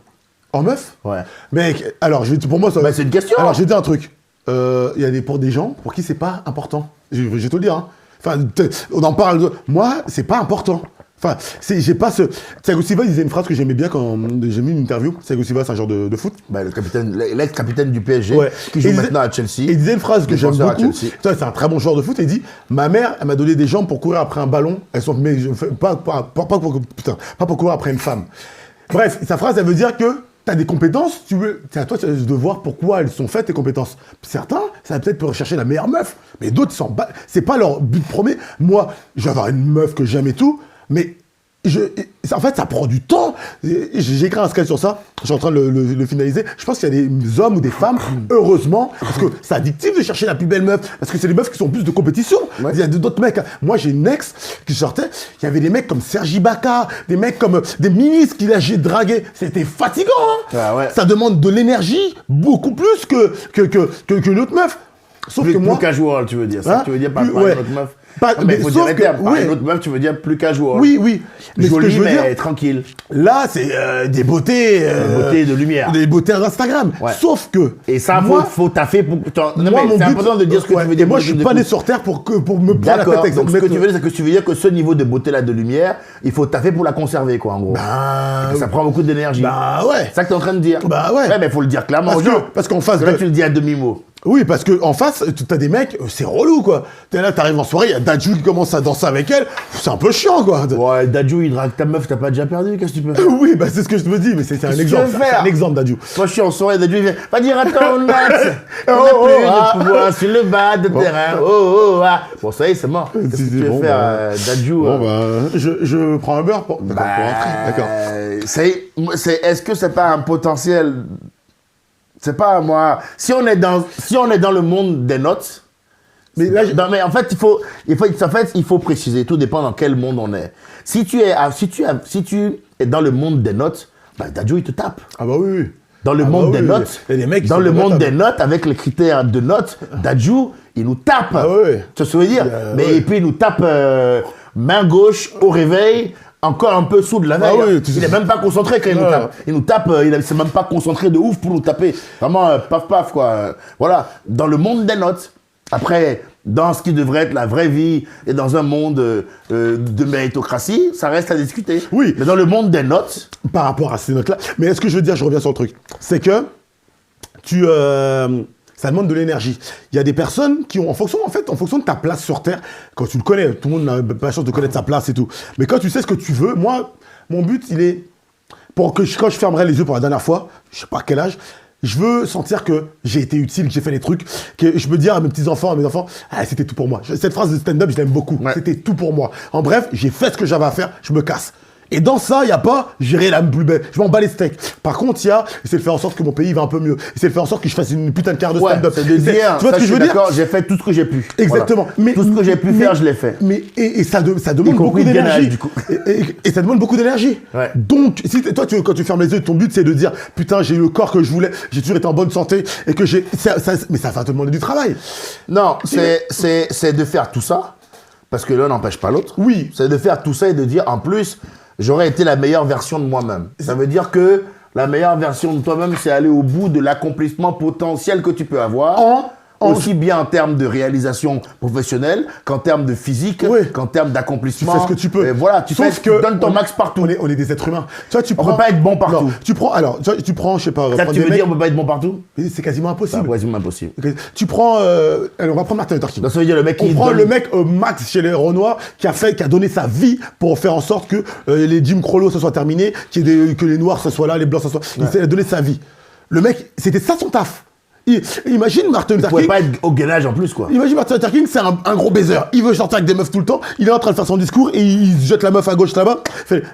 En meuf Ouais. Mec, alors, pour moi, ça. Bah, c'est une question. Alors, je vais te dire un truc. Il y a pour des gens pour qui c'est pas important. Je vais te le dire. Hein. Enfin, on en parle. Moi, c'est pas important. Enfin, j'ai pas ce. Thiago Silva disait une phrase que j'aimais bien quand j'ai mis une interview. Thiago Silva, c'est un genre de foot. Bah, l'ex-capitaine du PSG, Ouais. qui joue Et il maintenant à Chelsea. Et il disait une phrase que j'aime Défenseur à beaucoup. Chelsea. C'est un très bon joueur de foot. Et il dit ma mère, elle m'a donné des jambes pour courir après un ballon. Elles sont mais pas pour courir après une femme. Bref, sa phrase, elle veut dire que tu as des compétences. C'est à toi de voir pourquoi elles sont faites tes compétences. Certains, ça va peut-être pour rechercher la meilleure meuf, mais d'autres, c'est pas leur but premier. Moi, je vais avoir une meuf que j'aime et tout, mais en fait, ça prend du temps. J'ai écrit un sketch sur ça. Je suis en train de le finaliser. Je pense qu'il y a des hommes ou des femmes, heureusement, parce que c'est addictif de chercher la plus belle meuf, parce que c'est des meufs qui sont plus de compétition. Ouais. Il y a d'autres mecs. Moi, j'ai une ex qui sortait. Il y avait des mecs comme Sergi Ibaka, des mecs comme des ministres j'ai dragué. C'était fatigant. Hein. Ah ouais. Ça demande de l'énergie beaucoup plus qu'une autre meuf. Sauf Plus, que moi. plus casual, tu veux dire. Hein? Ça, tu veux dire pas Plus- par ouais. une autre meuf. Pas- Non, mais il mais faut sauf dire les que- termes. Par ouais. une autre meuf, tu veux dire plus casual. Oui, oui. Mais ce que Jolie, je veux mais dire, tranquille. là, c'est des beautés. Beauté de lumière. Des beautés Instagram. Ouais. Sauf que. Et ça, moi, faut taffer pour. Non, moi, mais mon c'est but- important de dire ce que ouais, tu veux dire. et moi, pour je suis les pas né écoutes. sur Terre pour me prendre la tête D'accord. avec Donc, ce mettre- que tu veux dire, c'est que tu veux dire que ce niveau de beauté-là de lumière, il faut taffer pour la conserver, quoi, en gros. Bah, Et que ça prend beaucoup d'énergie. bah ouais. C'est ça que tu es en train de dire. Bah ouais. Ouais, mais il faut le dire clairement aux gens. Parce qu'en face Parce que là, de- tu le dis à demi-mot. Oui, parce que en face, t'as des mecs, c'est relou, quoi. T'es là, t'arrives en soirée, il y a Dadju qui commence à danser avec elle. C'est un peu chiant, quoi. Ouais, Dadju, il drague ta meuf, t'as pas déjà perdu, qu'est-ce que tu peux faire? Oui, bah c'est ce que je me dis, mais c'est un Qu'est-ce que exemple. tu veux C'est faire un exemple, Dadju. Moi, je suis en soirée, Dadju, il vient. Va dire à ton ex, on Oh, n'a oh, plus ah. de pouvoir sur le bas de terrain. Oh, ah. Bon, ça y est, c'est mort. Qu'est-ce que Si, tu veux bon, faire, bah. Dadju? Bon, bah, je prends un beurre pour. D'accord, pour rentrer. D'accord. Est-ce que c'est pas un potentiel? C'est pas moi. Si on est dans le monde des notes. Mais là, Mais en fait, il faut préciser. Tout dépend dans quel monde on est. Si tu es dans le monde des notes, bah, Dadju, il te tape. Ah bah oui, oui. Dans le Ah monde bah des oui, notes, il y a des mecs qui dans sont le monde imbattables. des notes, avec les critères de notes, Dadju, il nous tape. Ah ouais. Tu vois ce que je veux dire? Mais ouais. et puis il nous tape main gauche au réveil, encore un peu sous de la veille. Ah oui, tu Il sais. n'est même pas concentré quand il nous Ouais. tape. Il nous tape, il s'est même pas concentré de ouf pour nous taper. Vraiment, paf paf quoi. Voilà, dans le monde des notes. Après, dans ce qui devrait être la vraie vie et dans un monde de méritocratie, ça reste à discuter. Oui. Mais dans le monde des notes, Par rapport à ces notes-là. Mais est-ce que je veux dire, je reviens sur le truc, c'est que ça demande de l'énergie. Il y a des personnes qui ont, en fonction de ta place sur Terre, quand tu le connais, tout le monde n'a pas la chance de connaître sa place et tout. Mais quand tu sais ce que tu veux, moi, mon but, il est, quand je fermerai les yeux pour la dernière fois, je sais pas à quel âge, je veux sentir que j'ai été utile, que j'ai fait des trucs, que je peux dire à mes petits-enfants, ah, c'était tout pour moi. Cette phrase de stand-up, je l'aime beaucoup. Ouais. C'était tout pour moi. En bref, j'ai fait ce que j'avais à faire, je me casse. Et dans ça, il n'y a pas gérer la plus belle. Je m'en bats les steaks. Par contre, il y a essayer de faire en sorte que mon pays va un peu mieux. Essayer de faire en sorte que je fasse une putain de carte de Ouais, stand-up. c'est de dire, Tu vois ça, ce que je veux dire? d'accord, j'ai fait tout ce que j'ai pu. Exactement. Voilà. Tout ce que j'ai pu faire, je l'ai fait. Et ça demande Y beaucoup compris le d'énergie. gainage, du coup. Et ça demande beaucoup d'énergie. Ouais. Donc, si toi, quand tu fermes les yeux, ton but, c'est de dire, putain, j'ai eu le corps que je voulais, j'ai toujours été en bonne santé, et que mais ça va te demander du travail. Non, c'est de faire tout ça, parce que l'un n'empêche pas l'autre. Oui. C'est de faire tout ça et de dire, en plus, j'aurais été la meilleure version de moi-même. Ça veut dire que la meilleure version de toi-même, c'est aller au bout de l'accomplissement potentiel que tu peux avoir. Aussi bien en termes de réalisation professionnelle qu'en termes de physique, Oui. qu'en termes Tu d'accomplissement. fais ce que tu peux. Et voilà, tu donnes ton max partout. On est des êtres humains. Tu vois, On peut pas être bon partout. Non, tu prends, je sais pas. Ça, prendre tu des veux mecs- dire on peut pas être bon partout? C'est quasiment C'est impossible. quasiment impossible. Tu prends, allez, on va prendre Martin Luther King. Donc ça veut dire le mec qui On prend donne- le mec Max chez les Renois qui a donné sa vie pour faire en sorte que les Jim Crow se soient terminés, que les Noirs se soient là, les Blancs se soient. Il a donné sa vie. Le mec, c'était ça son taf. Imagine Martin Tu Luther pouvais King. pas être au gainage en plus, quoi. Imagine Martin Luther King, c'est un gros baiser. Il veut sortir avec des meufs tout le temps. Il est en train de faire son discours et il jette la meuf à gauche là-bas.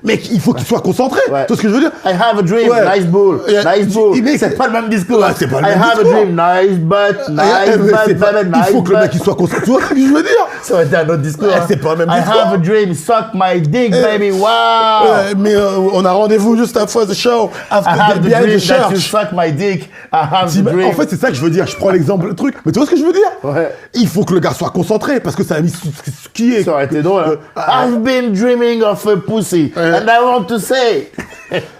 Mec, il faut qu'il soit concentré. Ouais. Tu vois ce que je veux dire? I have a dream, Ouais. nice bull, nice bull. Mais C'est pas le même discours. Ouais, c'est pas le I même have discours. a dream, nice butt, nice butt, Il faut que le mec il soit concentré. Tu vois ce que je veux dire? Ça aurait été un autre discours. Ouais, hein. c'est pas le même I discours. have a dream, suck my dick, baby, wow. Mais on a rendez-vous juste after the show. I have the behind dream the that you church. suck my dick. I have the dream. En fait, c'est ça que je veux dire. Je prends l'exemple, le truc. Mais tu vois ce que je veux dire? Ouais. Il faut que le gars soit concentré parce que ça a mis ce qui est. Ça aurait été drôle. Hein. I've been dreaming of a pussy, and I want to say,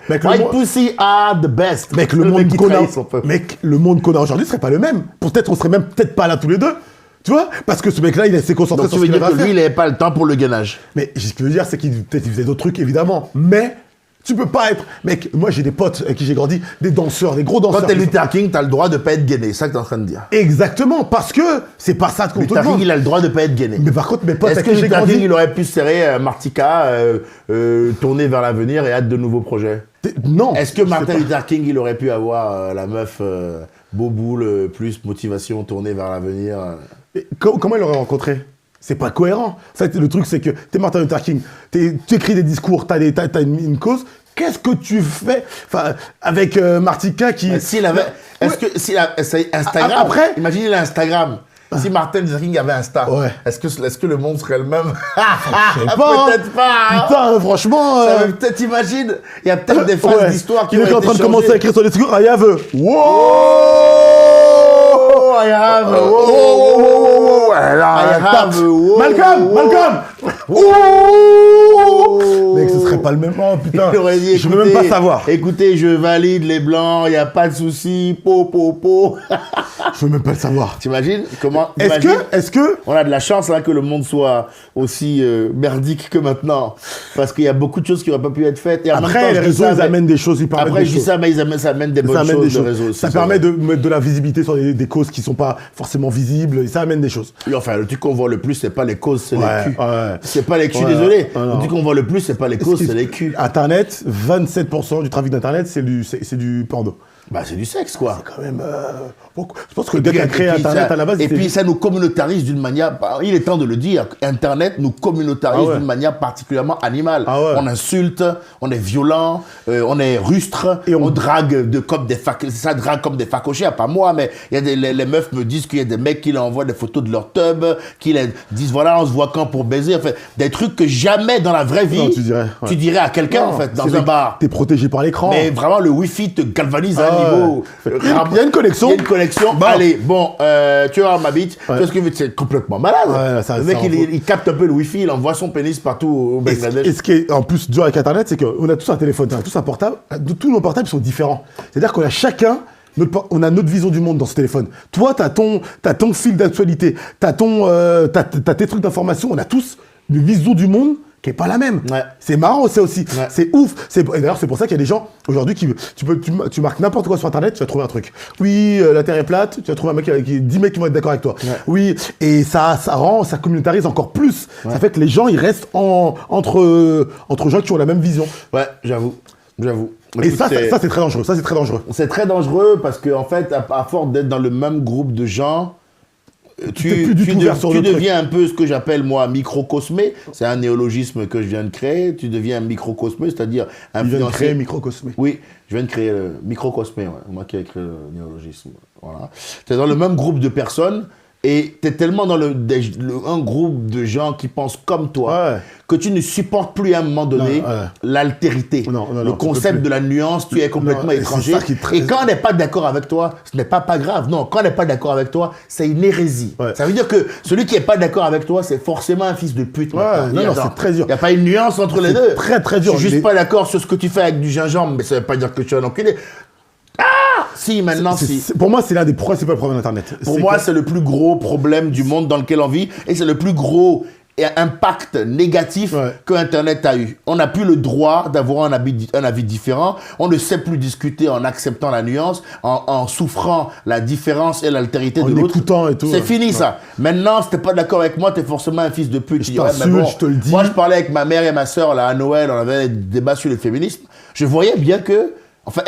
Mec, le my monde- pussy are the best. Mec, le mec monde qui qu'on a, trahit son peuple. mec, le monde qu'on a aujourd'hui serait pas le même. Peut-être on serait même peut-être pas là tous les deux. Tu vois? Parce que ce mec-là, il s'est concentré Donc tu sur veux ce qu'il dire avait que à lui, faire. il n'avait pas le temps pour le gainage. Mais ce que je veux dire, c'est qu'il peut-être il faisait d'autres trucs, évidemment. Mais tu peux pas être. Mec, moi j'ai des potes avec qui j'ai grandi, des danseurs, des gros danseurs. Quand t'es Luther King, t'as le droit de pas être gainé. C'est ça que t'es en train de dire. Exactement, parce que c'est pas ça qu'on te Luther King, demande. il a le droit de pas être gainé. Mais par contre, mes potes Est-ce avec que qui j'ai Luther King, grandi. il aurait pu serrer Martika, tourner vers l'avenir et hâte de nouveaux projets? Non. Est-ce que je sais Martin pas. Luther King, il aurait pu avoir la meuf Boboule, plus motivation, tourner vers l'avenir Et comment il l'aurait rencontré? C'est pas cohérent. En fait, le truc, c'est que t'es Martin Luther King, tu écris des discours, t'as une cause. Qu'est-ce que tu fais avec Martika qui. S'il avait. Est-ce que. C'est Instagram. Après- Imaginez l'Instagram. Si Martin Luther King avait Insta, Ouais. est-ce que le monde serait le même? Je sais pas. Peut-être pas. Hein. Putain, franchement. Ça veut peut-être, imagine, il y a peut-être des phases ouais. d'histoire qui Il vont est en être train de commencer à échangées. écrire son discours. I have a. Oh, I have a- oh, oh, oh, oh, I have a- oh, Malcolm, oh, Malcolm. oh. Mec, ce serait pas le même. Oh putain. Il aurait dit, Je veux même pas savoir. Écoutez, je valide les blancs, il n'y a pas de souci, po, po, po. Je veux même pas le savoir. T'imagines comment Est-ce que. on a de la chance là, que le monde soit aussi merdique que maintenant. Parce qu'il y a beaucoup de choses qui n'auraient pas pu être faites. Et en même Après, temps, les je dis réseaux, ça, ils mais- amènent des choses, ils permettent Après, des je dis choses. ça, mais ça amène des bonnes Ça amène choses, des le choses. réseau aussi. Ça permet de mettre de la visibilité sur des causes qui sont pas forcément visibles. Et ça amène des choses. Oui, enfin, le truc qu'on voit le plus, c'est pas les causes, c'est Ouais, les culs. ouais. C'est pas les culs, Ouais, désolé. ouais, non. Le truc qu'on voit le plus, c'est pas les causes, c'est les culs. Internet, 27% du trafic d'Internet, c'est du porno. Bah, c'est du sexe, quoi. Quand même. Je pense que le gars qui a créé Internet à la base. Et c'était- puis ça nous communautarise d'une manière. Il est temps de le dire. Internet nous communautarise Ah ouais. d'une manière particulièrement animale. Ah ouais. On insulte, on est violent, on est rustre, Et on drague comme des ça drague comme des facochers. Pas moi, mais il y a les meufs me disent qu'il y a des mecs qui leur envoient des photos de leur tub, qui les disent voilà on se voit quand pour baiser. Enfin, des trucs que jamais dans la vraie vie Non, tu dirais, ouais. tu dirais à quelqu'un en Non, fait dans c'est un des- bar. T'es protégé par l'écran. Mais vraiment, le Wi-Fi te galvanise à un Ah niveau. ouais. Il y a une connexion. Il y a une connexion. Bon. Allez, bon, tu vois ma bite. Ouais. Tu vois ce que je veux dire, c'est complètement malade. Ouais, ça, le mec, ça en il capte un peu le Wi-Fi, il envoie son pénis partout au Et Bangladesh. ce qui est en plus dur avec Internet, c'est qu'on a tous un téléphone, on a tous un portable. Tous nos portables sont différents. C'est-à-dire qu'on a chacun, on a notre vision du monde dans ce téléphone. Toi, t'as ton fil d'actualité, t'as tes trucs d'information. On a tous une vision du monde qui est pas la même. Ouais. C'est marrant, c'est aussi. Ouais. C'est ouf. Et d'ailleurs, c'est pour ça qu'il y a des gens aujourd'hui qui, tu marques n'importe quoi sur Internet, tu vas trouver un truc. Oui, la Terre est plate. Tu vas trouver un mec 10 mecs qui vont être d'accord avec toi. Ouais. Oui, et ça communautarise encore plus. Ça fait que les gens, ils restent entre gens qui ont la même vision. Ouais, j'avoue. Et Écoute, ça, c'est très dangereux. Ça, c'est très dangereux. c'est très dangereux parce qu'en fait, à force d'être dans le même groupe de gens, plus du tout ouvert sur tu le truc. deviens un peu ce que j'appelle moi microcosmé. C'est un néologisme que je viens de créer. Tu deviens microcosmé, c'est-à-dire Il vient de créer microcosmé. Oui, je viens de créer le microcosmé, ouais. Moi qui ai créé le néologisme. Voilà. Tu es dans le même groupe de personnes et tu es tellement dans un groupe de gens qui pensent comme toi que tu ne supportes plus à un moment donné l'altérité. Le concept de la nuance, tu es complètement étranger. Et quand on n'est pas d'accord avec toi, ce n'est pas grave. Non, quand on n'est pas d'accord avec toi, c'est une hérésie. Ça veut dire que celui qui n'est pas d'accord avec toi, c'est forcément un fils de pute. Non, c'est très dur. Il n'y a pas une nuance entre les deux. C'est très, très dur. Je suis juste pas d'accord sur ce que tu fais avec du gingembre, mais ça ne veut pas dire que tu es un enculé. Si, maintenant, Pour moi, c'est l'un des principaux problèmes d'Internet. Pour moi, c'est le plus gros problème du monde dans lequel on vit et c'est le plus gros impact négatif que Internet a eu. On n'a plus le droit d'avoir un avis différent. On ne sait plus discuter en acceptant la nuance, en souffrant la différence et l'altérité de l'autre. En écoutant et tout. C'est fini ça. Maintenant, si t'es pas d'accord avec moi, t'es forcément un fils de pute. Je te le dis. Moi, je parlais avec ma mère et ma soeur là, à Noël, on avait des débats sur le féminisme. Je voyais bien que, enfin,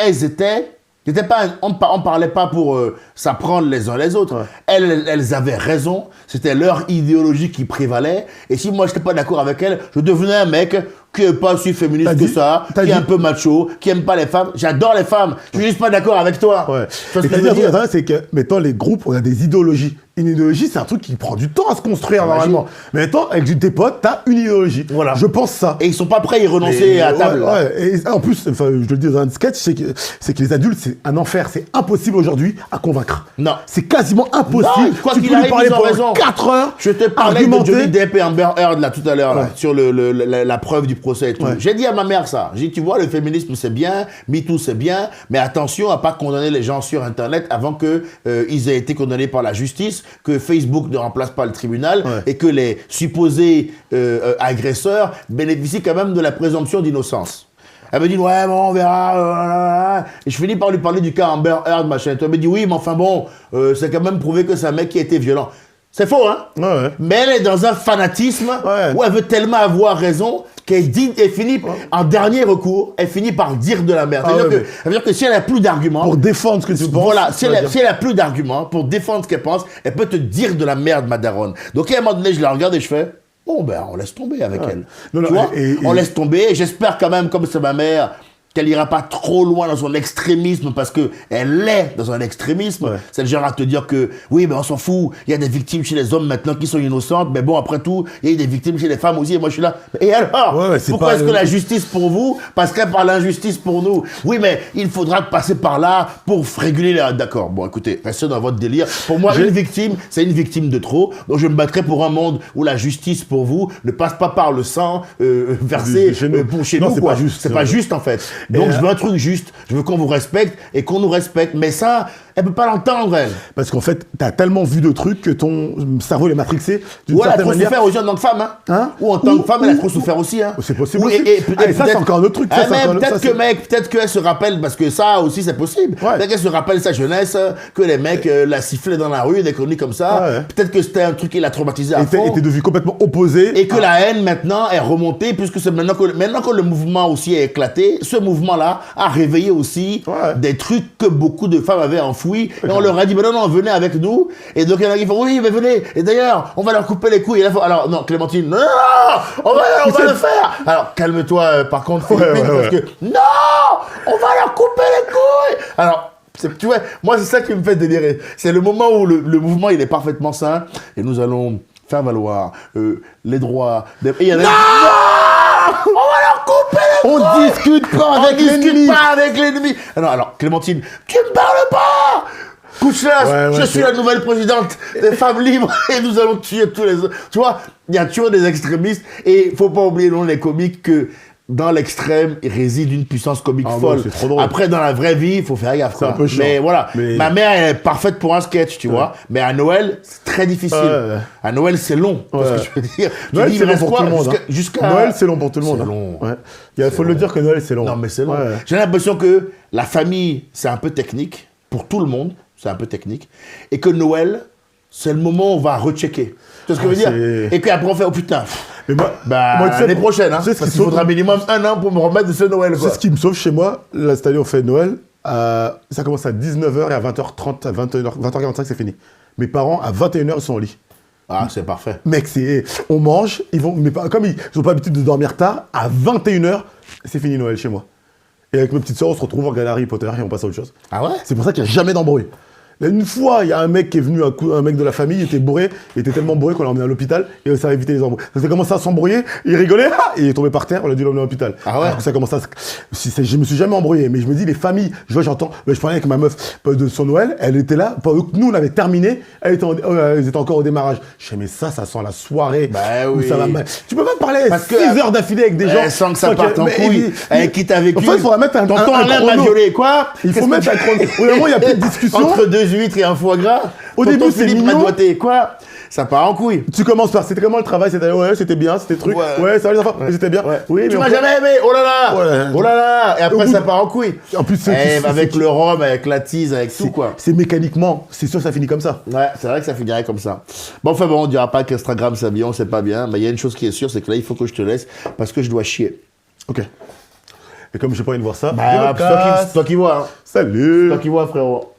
on ne parlait pas pour s'apprendre les uns les autres. Elles avaient raison. C'était leur idéologie qui prévalait. Et si moi, je n'étais pas d'accord avec elles, je devenais un mec qui n'est pas aussi féministe que ça, qui est un peu macho, qui n'aime pas les femmes. J'adore les femmes. Je suis juste pas d'accord avec toi. Tu vois ce que je veux dire ? C'est que, mettons, les groupes, on a des idéologies. Une idéologie, c'est un truc qui prend du temps à se construire normalement. Mais maintenant, avec tes potes, t'as une idéologie. Voilà. Je pense ça. Et ils sont pas prêts à y renoncer à table. Et en plus, enfin, je le dis dans un sketch, c'est que les adultes, c'est un enfer. C'est impossible aujourd'hui à convaincre. Non. C'est quasiment impossible. Non, quoi qu'il arrive, ils ont raison. 4 heures. Je te parlais de Johnny Depp et Amber Heard là tout à l'heure sur la preuve du procès et tout. J'ai dit à ma mère ça. J'ai dit, tu vois, le féminisme c'est bien, MeToo c'est bien, mais attention à pas condamner les gens sur Internet avant que ils aient été condamnés par la justice, que Facebook ne remplace pas le tribunal et que les supposés agresseurs bénéficient quand même de la présomption d'innocence. Elle me dit, ouais, bon, on verra. Et je finis par lui parler du cas Amber Heard, machin. Elle me dit, oui, mais enfin bon, c'est quand même prouvé que c'est un mec qui a été violent. C'est faux, hein? Mais elle est dans un fanatisme où elle veut tellement avoir raison qu'elle dit, elle finit, en dernier recours, elle finit par dire de la merde. Ça veut dire que si elle n'a plus d'arguments... Pour défendre ce que tu penses. Voilà, si elle n'a plus d'arguments pour défendre ce qu'elle pense, elle peut te dire de la merde, ma daronne. Donc à un moment donné, je la regarde et je fais... Bon, ben, on laisse tomber avec elle. Tu vois, on laisse tomber. J'espère quand même, comme c'est ma mère, qu'elle ira pas trop loin dans son extrémisme parce qu'elle est dans un extrémisme. C'est le genre à te dire que, oui, mais on s'en fout. Il y a des victimes chez les hommes maintenant qui sont innocentes. Mais bon, après tout, il y a eu des victimes chez les femmes aussi. Et moi, je suis là. Et alors pourquoi est-ce que la justice pour vous passerait par l'injustice pour nous? Oui, mais il faudra passer par là pour réguler les... D'accord. Bon, écoutez, restez dans votre délire. Pour moi, une victime, c'est une victime de trop. Donc, je me battrai pour un monde où la justice pour vous ne passe pas par le sang versé pour chez nous. C'est pas juste. C'est pas juste, en fait. Donc, je veux un truc juste. Je veux qu'on vous respecte et qu'on nous respecte. Mais ça, elle peut pas l'entendre, elle. Parce qu'en fait, t'as tellement vu de trucs que ton cerveau est matrixé. Ou elle a trop souffert aussi en tant que femme, hein. Ou en tant que femme, elle a trop souffert aussi, hein. C'est possible aussi. Et ça, c'est encore un autre truc. Peut-être qu'elle se rappelle, parce que ça aussi, c'est possible. Peut-être qu'elle se rappelle sa jeunesse, que les mecs la sifflaient dans la rue, des chroniques comme ça. Peut-être que c'était un truc qui l'a traumatisé à fond. Et t'es devenu complètement opposé. Et que la haine, maintenant, est remontée, puisque c'est maintenant que le mouvement aussi est éclaté, ce mouvement-là a réveillé aussi des trucs que beaucoup de femmes avaient enfouis. Et on leur a dit, mais non, venez avec nous. Et donc, il y en a qui font, oui, mais venez. Et d'ailleurs, on va leur couper les couilles. Et là, alors, non, Clémentine, non, on va le faire. Alors, calme-toi, par contre, Philippine, parce que, non, on va leur couper les couilles. Alors, tu vois, moi, c'est ça qui me fait délirer. C'est le moment où le mouvement, il est parfaitement sain. Et nous allons faire valoir les droits des... Et il y a des... On va leur couper les couilles. On discute pas avec l'ennemi. Alors, Clémentine, tu me parles pas. Couche-là, je suis la nouvelle présidente des femmes libres et nous allons tuer tous les autres. Tu vois, il y a toujours des extrémistes et il faut pas oublier, non, les comiques, que dans l'extrême, il réside une puissance comique folle. C'est trop drôle. Après, dans la vraie vie, il faut faire gaffe. C'est un peu chiant. Mais voilà, ma mère, elle est parfaite pour un sketch, tu vois. Mais à Noël, c'est très difficile. À Noël, c'est long. Parce que je veux dire, Noël, c'est long pour tout le monde. Noël, c'est long pour tout le monde. C'est long. Il faut le dire que Noël, c'est long. Non, mais c'est long. J'ai l'impression que la famille, c'est un peu technique. Pour tout le monde, c'est un peu technique. Et que Noël, c'est le moment où on va rechecker. Tu vois ce que je veux dire? Et qu'après, on fait, oh putain. Mais moi, l'année prochaine, hein, parce qu'il faudra minimum 1 an pour me remettre de ce Noël. C'est ce qui me sauve chez moi. Là, cette année, on fait Noël. Ça commence à 19h et à 20h30, à 20h45, c'est fini. Mes parents, à 21h, ils sont au lit. Ah, c'est parfait. Mec, on mange, comme ils n'ont pas l'habitude de dormir tard, à 21h, c'est fini Noël chez moi. Et avec mes petites soeurs, on se retrouve, on regarde Harry Potter et on passe à autre chose. Ah ouais? C'est pour ça qu'il n'y a jamais d'embrouille. Là, une fois, il y a un mec qui est venu, un mec de la famille, il était bourré, il était tellement bourré qu'on l'a emmené à l'hôpital et ça a évité les embrouilles. Ça a commencé à s'embrouiller, il rigolait, et il est tombé par terre, on a dû l'emmener à l'hôpital. Ah ouais? Alors que ça commence à je me suis jamais embrouillé, mais je me dis, les familles, je parlais avec ma meuf de son Noël, elle était là, pendant que nous on avait terminé, elles étaient encore au démarrage. Je fais, mais ça sent la soirée. Bah où oui. ça va mal. Tu peux pas parler Parce 6 que, heures d'affilée avec des gens. Sans que ça parte en couille. Avec qui t'as vécu. En fait, il faudra mettre un Tonton un Alain m'a chrono. violé, quoi? Il faut mettre un chrono. Au moment où il n'y a plus de discussion. Entre 2 huîtres et un foie gras. Au Tonton début, c'est Philippe m'a mignon. doigté, quoi? Ça part en couille. Tu commences par, c'était comment le travail? C'était, ouais, c'était bien, c'était truc. Ouais. Ça va les enfants? C'était bien. Ouais. Oui, mais Tu m'as on- jamais aimé, oh là là, Ouais. oh là là, et après Au bout ça de- part en couille. En plus, Avec le rhum, avec la tease, avec tout quoi. C'est mécaniquement, c'est sûr que ça finit comme ça. Ouais, c'est vrai que ça finirait comme ça. Bon, enfin bon, on dira pas qu'Instagram c'est bien, c'est pas bien, mais il y a une chose qui est sûre, c'est que là il faut que je te laisse parce que je dois chier. Ok. Et comme j'ai pas envie de voir ça, Bah, je me casse. c'est toi qui vois, hein. Salut. C'est toi qui vois frérot.